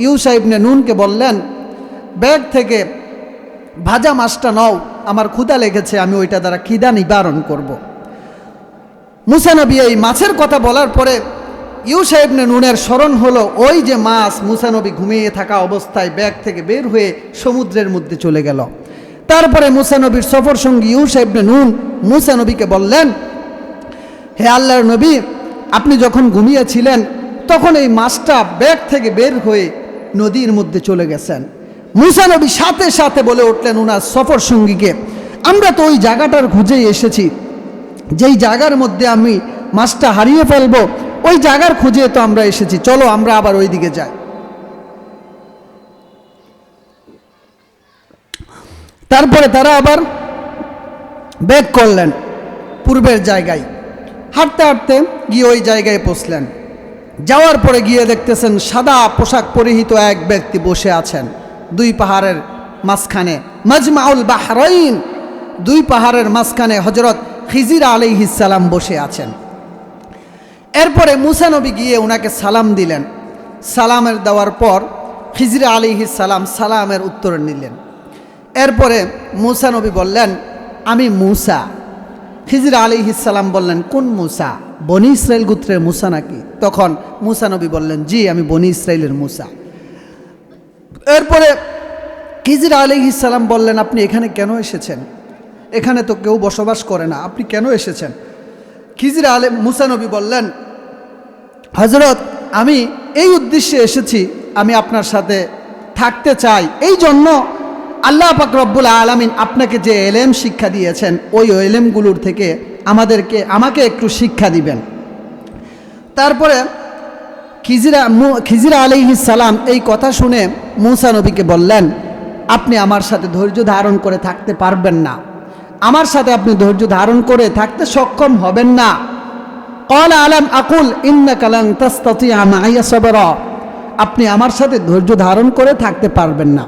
Speaker 1: ইউশা ইবনে নুনকে বললেন, ব্যাগ থেকে ভাজা মাছটা নাও, আমার ক্ষুধা লেগেছে, আমি ওইটা দ্বারা খিদা নিবারণ করব। মূসা নবী এই মাছের কথা বলার পরে ইউশা ইবনে নুনের স্মরণ হলো ওই যে মাছ মূসা নবী ঘুমিয়ে থাকা অবস্থায় ব্যাগ থেকে বের হয়ে সমুদ্রের মধ্যে চলে গেল। তারপরে মূসা নবীর সফর সঙ্গী ইউশা ইবনে নুন মূসা নবীকে বললেন, হে আল্লাহর নবী, আপনি যখন ঘুমিয়েছিলেন তখন এই মাছটা ব্যাগ থেকে বের হয়ে নদীর মধ্যে চলে গেছেন। মূসা নবী সাথে সাথে বলে উঠলেন ওনার সফর সঙ্গীকে, আমরা তো ওই জায়গাটার খুঁজেই এসেছি, যেই জায়গার মধ্যে আমি মাছটা হারিয়ে ফেলবো, ওই জায়গার খুঁজে তো আমরা এসেছি, চলো আমরা আবার ওই দিকে যাই। তারপরে তারা আবার ব্যাক করলেন পূর্বের জায়গায়। হাঁটতে হাঁটতে গিয়ে ওই জায়গায় পৌঁছলেন। যাওয়ার পরে গিয়ে দেখতেছেন সাদা পোশাক পরিহিত এক ব্যক্তি বসে আছেন দুই পাহাড়ের মাঝখানে, মাজমাউল বাহরাইন, দুই পাহাড়ের মাঝখানে হযরত খিজির আলাইহিস সালাম বসে আছেন। এরপরে মুসা নবী গিয়ে ওনাকে সালাম দিলেন। সালামের দেওয়ার পর খিজির আলাইহিস সালাম সালামের উত্তর নিলেন। এরপরে মুসা নবী বললেন, আমি মুসা। খিজির আলাইহিস সালাম বললেন, কোন মুসা? বনি ইসরাইল গোত্রের মুসা নাকি? তখন মুসা নবী বললেন, জি, আমি বনি ইসরাইলের মুসা। এরপরে খিজির আলাইহিস সালাম বললেন, আপনি এখানে কেন এসেছেন? এখানে তো কেউ বসবাস করে না, আপনি কেন এসেছেন? মুসা নবী বললেন, হযরত, আমি এই উদ্দেশ্যে এসেছি, আমি আপনার সাথে থাকতে চাই। এই জন্য আল্লাহ পাক রব্বুল আলামিন আপনাকে যে এলেম শিক্ষা দিয়েছেন, ওই এলেমগুলোর থেকে আমাকে একটু শিক্ষা দিবেন। তারপরে খিজির আলাইহিস সালাম এই কথা শুনে মুসা নবীকে বললেন, আপনি আমার সাথে ধৈর্য ধারণ করে থাকতে পারবেন না, আমার সাথে আপনি ধৈর্য ধারণ করে থাকতে সক্ষম হবেন না। ক্বালা আলাম আকুল ইন্নাকা লান তাসতাতিআ মাইয়া সাবরা, আপনি আমার সাথে ধৈর্য ধারণ করে থাকতে পারবেন না।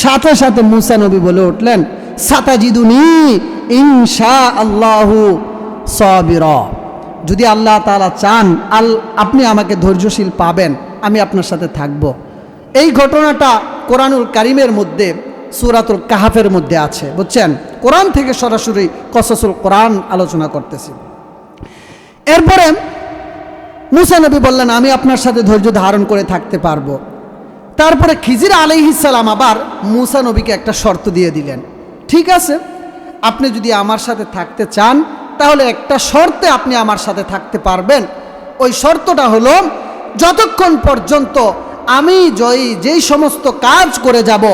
Speaker 1: সাথে সাথে মুসা নবী বলে উঠলেন, সাতাজিদুনি ইনশাআল্লাহু সাবিরা, যদি আল্লাহ তাআলা চান আপনি আমাকে ধৈর্যশীল পাবেন, আমি আপনার সাথে থাকব। এই ঘটনাটা কোরআনুল কারীমের মধ্যে সূরাতুল কাহফের মধ্যে আছে, বুঝছেন? কোরআন থেকে সরাসরি কসসুল কোরআন আলোচনা করতেছি। এরপরে মুসা নবী বললেন, আমি আপনার সাথে ধৈর্য ধারণ করে থাকতে পারবো। তারপরে খিজির আলাইহিস সালাম আবার মুসা নবীকে একটা শর্ত দিয়ে দিলেন, ঠিক আছে, আপনি যদি আমার সাথে থাকতে চান তাহলে একটা শর্তে আপনি আমার সাথে থাকতে পারবেন। ওই শর্তটা হলো, যতক্ষণ পর্যন্ত আমি যেই সমস্ত কাজ করে যাব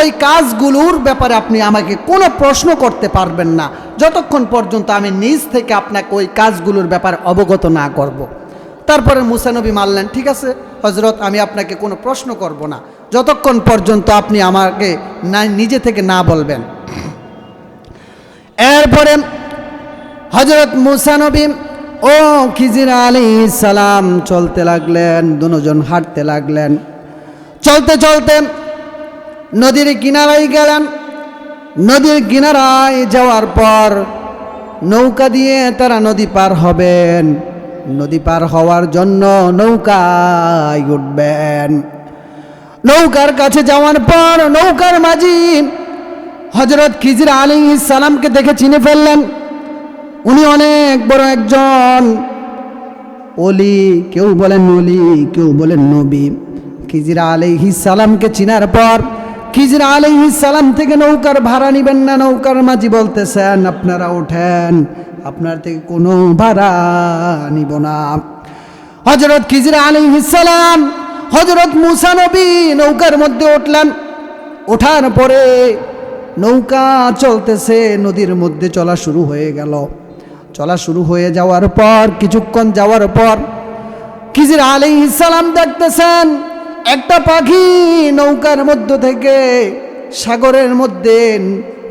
Speaker 1: ওই কাজগুলোর ব্যাপারে আপনি আমাকে কোনো প্রশ্ন করতে পারবেন না, যতক্ষণ পর্যন্ত আমি নিজ থেকে আপনাকে ওই কাজগুলোর ব্যাপারে অবগত না করব। তারপরে মুসা নবী মানলেন, ঠিক আছে হযরত, আমি আপনাকে কোনো প্রশ্ন করব না যতক্ষণ পর্যন্ত আপনি আমাকে নিজে থেকে না বলবেন। এরপরে হযরত মুসা নবী ও খিজির আলাইহিস সালাম চলতে লাগলেন, দুজন হাঁটতে লাগলেন। চলতে চলতে নদীর কিনারায় গেলেন। নদীর কিনারায় যাওয়ার পর নৌকা দিয়ে তারা নদী পার হবেন। নদী পার হওয়ার জন্য নৌকায় উঠবেন। নৌকার কাছে যাওয়ার পর নৌকার মাঝি হযরত খিজির আলাইহিস সালামকে দেখে চিনে ফেললেন। উনি অনেক বড় একজন ওলি, কেউ বলেন ওলি, কেউ বলেন নবী। খিজির আলাইহিস সালামকে চিনার পর খিজির আলাইহিস সালাম থেকে নৌকার ভাড়া নিবেন না। নৌকার মাঝি বলতেছেন, আপনারা ওঠেন, আপনার থেকে কোনো ভাড়া নিব না। হযরত খিজির আলাইহিস সালাম হযরত মুসা নবী নৌকার মধ্যে উঠলেন। ওঠার পরে নৌকা চলতেছে, নদীর মধ্যে চলা শুরু হয়ে গেল। চলা শুরু হয়ে যাওয়ার পর কিছুক্ষণ যাওয়ার পর খিজির আলাইহিস সালাম দেখতেছেন একটা পাখি নৌকার মধ্য থেকে সাগরের মধ্যে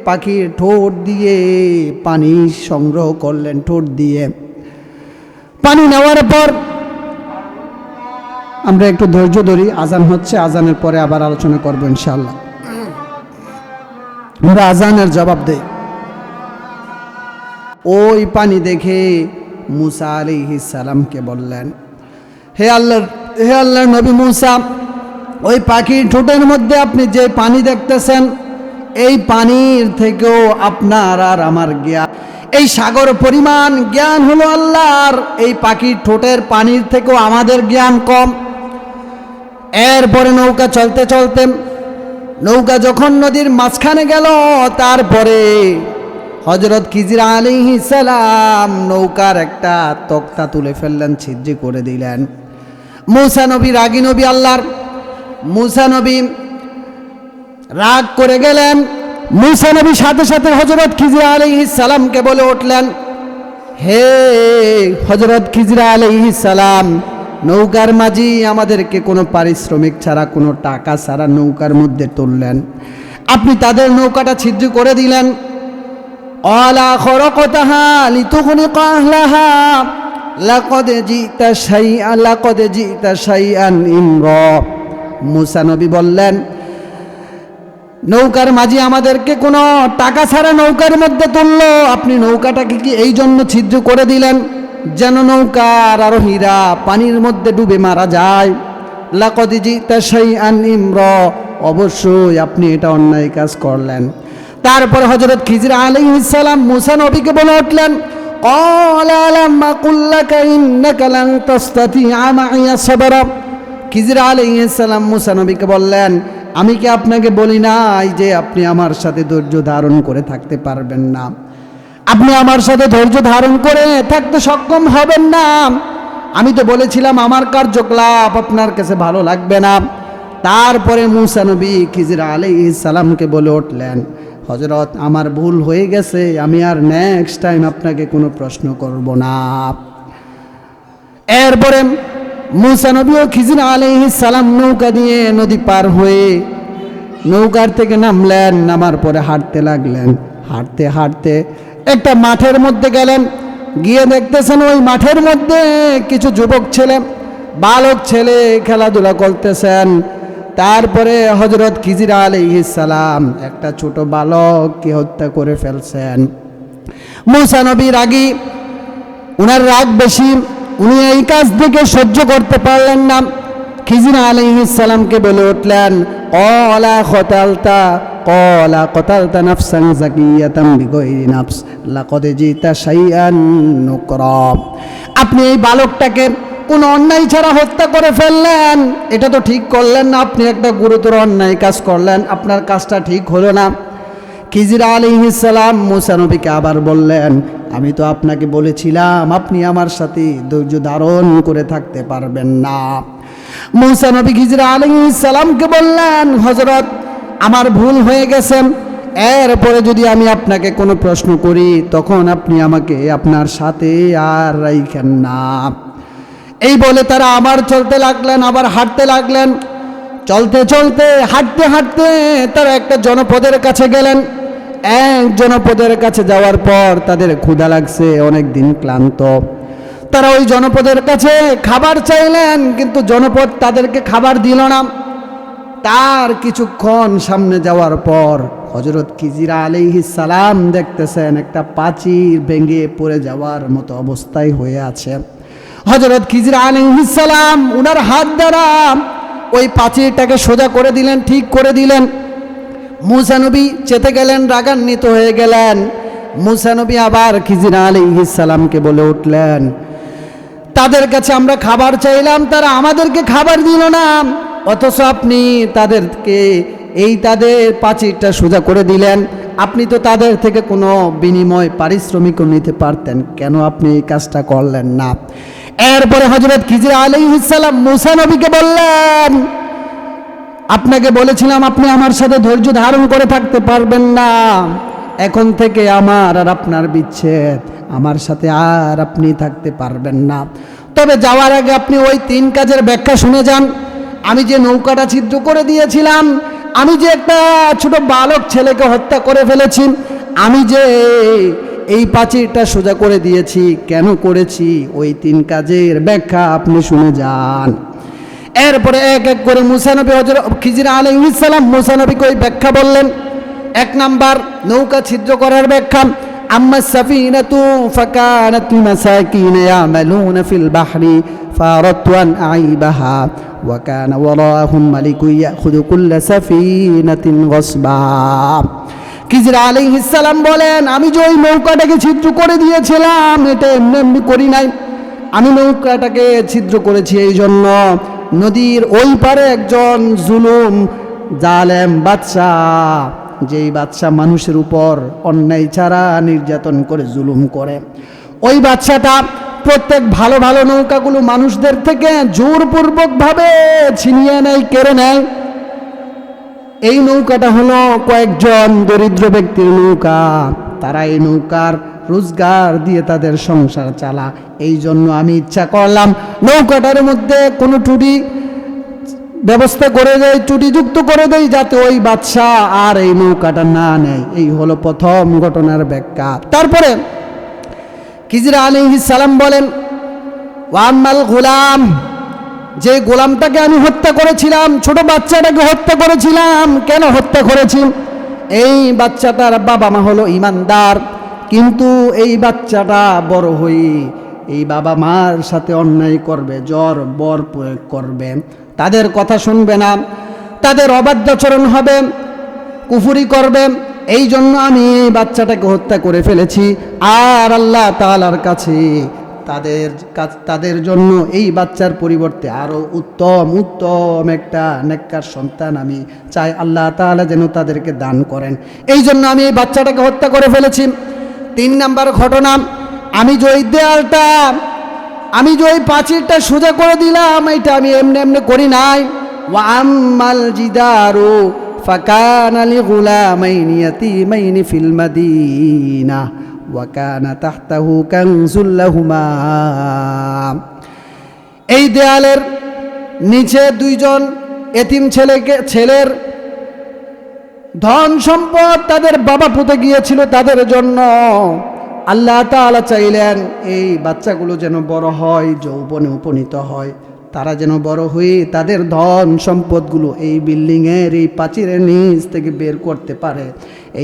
Speaker 1: পাখির ঠোঁট দিয়ে পানি সংগ্রহ করলেন। ঠোঁট দিয়ে পানি নেওয়ার পর, আমরা একটু ধৈর্য ধরি, আজান হচ্ছে, আজানের পরে আবার আলোচনা করবো ইনশাআল্লাহ। আমরা আজানের জবাব দেই। ওই পানি দেখে মুসা আলাইহিস সালামকে বললেন, হে আল্লাহর নবী মুসা, ওই পাখির ঠোঁটের মধ্যে আপনি যে পানি দেখতেছেন, এই পানির থেকেও আপনার আর আমার জ্ঞান, এই সাগর পরিমাণ জ্ঞান হলো আল্লাহর, এই পাখির ঠোঁটের পানির থেকেও আমাদের জ্ঞান কম। এরপরে নৌকা চলতে চলতে নৌকা যখন নদীর মাঝখানে গেল, তারপরে হযরত খিজির আলাইহিস সালাম নৌকার একটা তক্তা তুলে ফেললেন, ছিদ্র করে দিলেন। মুসা নবী রাগী নবী আল্লাহর, মুসা নবী রাগ করে গেলেন। মুসা নবী সাথে সাথে হযরত খিজির আলাইহিস সালামকে বলে উঠলেন, হে হযরত খিজির আলাইহিস সালাম, নৌকার মাঝি আমাদেরকে কোনো পারিশ্রমিক ছাড়া, কোনো টাকা ছাড়া নৌকার মধ্যে তুললেন, আপনি তাদের নৌকাটা ছিদ্র করে দিলেন। আলা খরকতাহা লিতুগনিকা আহলাহা লাকাদ জিতা শাইআন ইমরা। মুসা নবী বললেন, নৌকার মাঝি আমাদেরকে কোনো টাকা ছাড়া নৌকার মধ্যে তুললো, আপনি নৌকাটাকে কি এই জন্য ছিদ্র করে দিলেন? যেন নৌকার আরোহীরা পানির মধ্যে ডুবে মারা যায়। লাকাদ জিতা শাইআন ইমরা, অবশ্যই আপনি এটা অন্যায় কাজ করলেন। তারপর হযরত খিজির আলাইহিস সালাম মুসা নবীকে বলে উঠলেন, ক্বালা আলাম আকুল লাকা ইন্নাকা লান তাসতাতিআ মাইয়া সাবরা। খিজির আলাইহিস সালাম মুসা নবীকে বললেন, আমি কি আপনাকে বলি নাই যে আপনি আমার সাথে ধৈর্য ধারণ করে থাকতে পারবেন না? আপনি আমার সাথে ধৈর্য ধারণ করে থাকতে সক্ষম হবেন না। আমি তো বলেছিলাম আমার কার্যকলাপ আপনার কাছে ভালো লাগবে না। তারপরে মুসা নবী খিজির আলাইহিস সালামকে বলে উঠলেন, হযরত আমার ভুল হয়ে গেছে, আমি আর নেক্সট টাইম আপনাকে কোনো প্রশ্ন করব না। এরপরে মুসা নবী ও খিজির আলাইহিস সালাম নৌকা দিয়ে নদী পার হয়ে নৌকার থেকে নামলেন। নামার পরে হাঁটতে লাগলেন। হাঁটতে হাঁটতে একটা মাঠের মধ্যে গেলেন। গিয়ে দেখতেছেন ওই মাঠের মধ্যে কিছু যুবক ছেলে, বালক ছেলে খেলাধুলা করতেছেন। তারপরে হযরত খিজির আলাইহিস সালাম একটা ছোট বালককে হত্যা করে ফেলছেন। মুসা নবী রাগী, উনার রাগ বেশি, উনি এই কাজ থেকে সহ্য করতে পারলেন না। খিজির আলাইহিস সালামকে বলে উঠলেন, ক্বালা কতালতা নাফসান যাকিয়াতাম বিগাইরি নাফস লাকাদ জিতা শাইআন নুকরা। আপনি এই বালকটাকে কোন অন্যায় ছাড়া হত্যা করে ফেললেন, এটা তো ঠিক করলেন না। আপনি একটা গুরুতর অন্যায় কাজ করলেন, আপনার কাজটা ঠিক হলো না। খিজির আলাইহিস সালাম মুসা নবীকে আবার বললেন, আমি তো আপনাকে বলেছিলাম আপনি আমার সাথে ধৈর্য ধারণ করে থাকতে পারবেন না। মুসা নবী খিজির আলাইহিস সালামকে বললেন, হযরত আমার ভুল হয়ে গেছে, এরপরে যদি আমি আপনাকে কোনো প্রশ্ন করি তখন আপনি আমাকে আপনার সাথে আর রাখেন না। এই বলে তারা আবার চলতে লাগলেন, আবার হাঁটতে লাগলেন। চলতে চলতে হাঁটতে হাঁটতে তারা একটা জনপদের কাছে গেলেন। এক জনপদের কাছে যাওয়ার পর তাদের ক্ষুধা লাগছে, অনেক দিন ক্লান্ত। তারা ওই জনপদের কাছে খাবার চাইলেন, কিন্তু জনপদ তাদেরকে খাবার দিল না। তার কিছুক্ষণ সামনে যাওয়ার পর হযরত খিজির আলাইহিস সালাম দেখতেছেন একটা প্রাচীর ভেঙে পড়ে যাওয়ার মতো অবস্থায় হয়ে আছে। হযরত খিজির আলাইহিস সালাম উনার হাত দ্বারা ওই প্রাচীরটাকে সোজা করে দিলেন, ঠিক করে দিলেন। মুসা নবী চেতে গেলেন, রাগান্বিত হয়ে গেলেন। মুসা নবী আবার খিজির আলাইহিস সালামকে বলে উঠলেন, তাদের কাছে আমরা খাবার চাইলাম, তারা আমাদেরকে খাবার দিল না, অথচ আপনি তাদেরকে তাদের প্রাচীরটা সোজা করে দিলেন। আপনি তো তাদের থেকে কোনো বিনিময় পারিশ্রমিকও নিতে পারতেন, কেন আপনি এই কাজটা করলেন না? এরপরে হযরত খিজির আলাইহিস সালাম মুসা নবীকে বললেন, আপনাকে বলেছিলাম আপনি আমার সাথে ধৈর্য ধারণ করে থাকতে পারবেন না। এখন থেকে আমার আর আপনার বিচ্ছেদ, আমার সাথে আর আপনি থাকতে পারবেন না। তবে যাওয়ার আগে আপনি ওই 3 কাজের ব্যাখ্যা শুনে যান। আমি যে নৌকাটা ছিদ্র করে দিয়েছিলাম, আমি যে একটা ছোট বালক ছেলেকে হত্যা করে ফেলেছি, আমি যে এই প্রাচীরটা সোজা করে দিয়েছি, কেন করেছি, ওই 3 কাজের ব্যাখ্যা আপনি শুনে যান। এরপরে এক এক করে মুসা নবী হযরত খিজির আলাইহিস সালাম মুসা নবীকে ওই ব্যাখ্যা বললেন। 1 নাম্বার নৌকা ছিদ্র করার ব্যাখ্যা, আম্মা সাফিনাতু ফাকানাত লিমাসাকিন ইয়ামালুনা ফিল বাহরি ফারাতু আন আইবাহা ওয়া কানা ওয়ারাহুম মালিকুন ইয়াখুযু কুল্লা সাফিনাতিন গসবা। খিজির আলাইহিস সালাম বলেন, আমি যে ওই নৌকাটাকে ছিদ্র করে দিয়েছিলাম, এটা এমনি এমনি করি নাই। আমি নৌকাটাকে ছিদ্র করেছি এই জন্য, নদীর ওই পারে একজন জুলুম জালেম বাদশাহ, যেই বাদশাহ মানুষের উপর অন্যায় ছাড়া নির্যাতন করে জুলুম করে, ওই বাদশাটা প্রত্যেক ভালো ভালো নৌকাগুলো মানুষদের থেকে জোরপূর্বকভাবে ছিনিয়ে নেয়, কেড়ে নেয়। এই নৌকাটা হলো কয়েকজন দরিদ্র ব্যক্তির নৌকা, তারা এই নৌকার রোজগার দিয়ে তাদের সংসার চালা। এই জন্য আমি ইচ্ছা করলাম নৌকাটার মধ্যে কোনো ত্রুটি ব্যবস্থা করে দেয়, ত্রুটিযুক্ত করে দেয়, যাতে ওই বাদশাহ আর এই নৌকাটা না নেয়। এই হলো প্রথম ঘটনার ব্যাখ্যা। তারপরে খিজির আলাইহিস সালাম বলেন, ওয়াম্মাল গোলাম, যে গোলামটাকে আমি হত্যা করেছিলাম, ছোট বাচ্চাটাকে হত্যা করেছিলাম, কেন হত্যা করেছি? এই বাচ্চাটার বাবা মা হলো ইমানদার, কিন্তু এই বাচ্চাটা বড় হয়ে এই বাবা মার সাথে অন্যায় করবে, জোর বর প্রয়োগ করবে, তাদের কথা শুনবে না, তাদের অবাধ্যাচরণ হবে, কুফরি করবে, এই জন্য আমি এই বাচ্চাটাকে হত্যা করে ফেলেছি। আর আল্লাহ তাআলার কাছে তাদের জন্য এই বাচ্চার পরিবর্তে আরও উত্তম একটা নেককার সন্তান আমি চাই আল্লাহ তাআলা যেন তাদেরকে দান করেন, এই জন্য আমি এই বাচ্চাটাকে হত্যা করে ফেলেছি। 3 নাম্বার ঘটনা, আমি যে ওই দেয়ালটা, আমি যে ওই পাঁচিলটা সোজা করে দিলাম, এটা আমি এমনি এমনি করি নাই। ওয়া আম্মাল জিদারু ফাকানা লিগুলামাইনি ইয়াতীমাইনি ফিল মাদিনা ওয়া কানা তাহতাহু কানজুল লাহুমা। এই দেয়ালের নিচে 2জন এতিম ছেলের ধন সম্পদ তাদের বাবা পুঁতে গিয়েছিল, তাদের জন্য আল্লাহ তাআলা চাইলেন এই বাচ্চাগুলো যেন বড় হয়, যৌবনে উপনীত হয়, তারা যেন বড় হয়ে তাদের ধন সম্পদগুলো এই বিল্ডিংয়ের এই প্রাচীরের নিচ থেকে বের করতে পারে,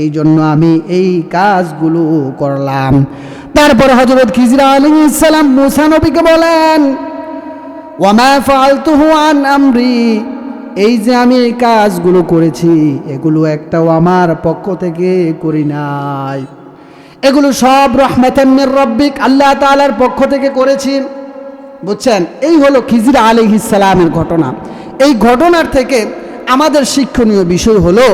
Speaker 1: এই জন্য আমি এই কাজগুলো করলাম। তারপর হযরত খিজির আলাইহিস সালাম মূসা নবীকে বলেন, ওয়ামা ফাআলতুহু আন আমরি, এই যে আমি এই কাজগুলো করেছি এগুলো একটাও আমার পক্ষ থেকে করি নাই, এগুলো সব রহমাতান মির রাব্বিক, আল্লাহ তাআলার পক্ষ থেকে করেছি। বুঝছেন, এই হলো খিজির আলাইহিস সালামের ঘটনা। এই ঘটনার থেকে আমাদের শিক্ষণীয় বিষয় হলো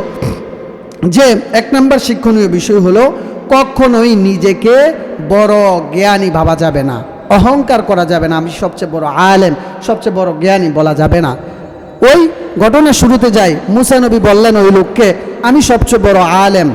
Speaker 1: যে 1 নম্বর শিক্ষণীয় বিষয় হলো কখনোই নিজেকে বড় জ্ঞানী ভাবা যাবে না, অহংকার করা যাবে না, আমি সবচেয়ে বড় আলেম, সবচেয়ে বড় জ্ঞানী বলা যাবে না। ওই ঘটনা শুরুতে যাই, মূসা নবী বললেন ওই লোককে, আমি সবচেয়ে বড় আলেম,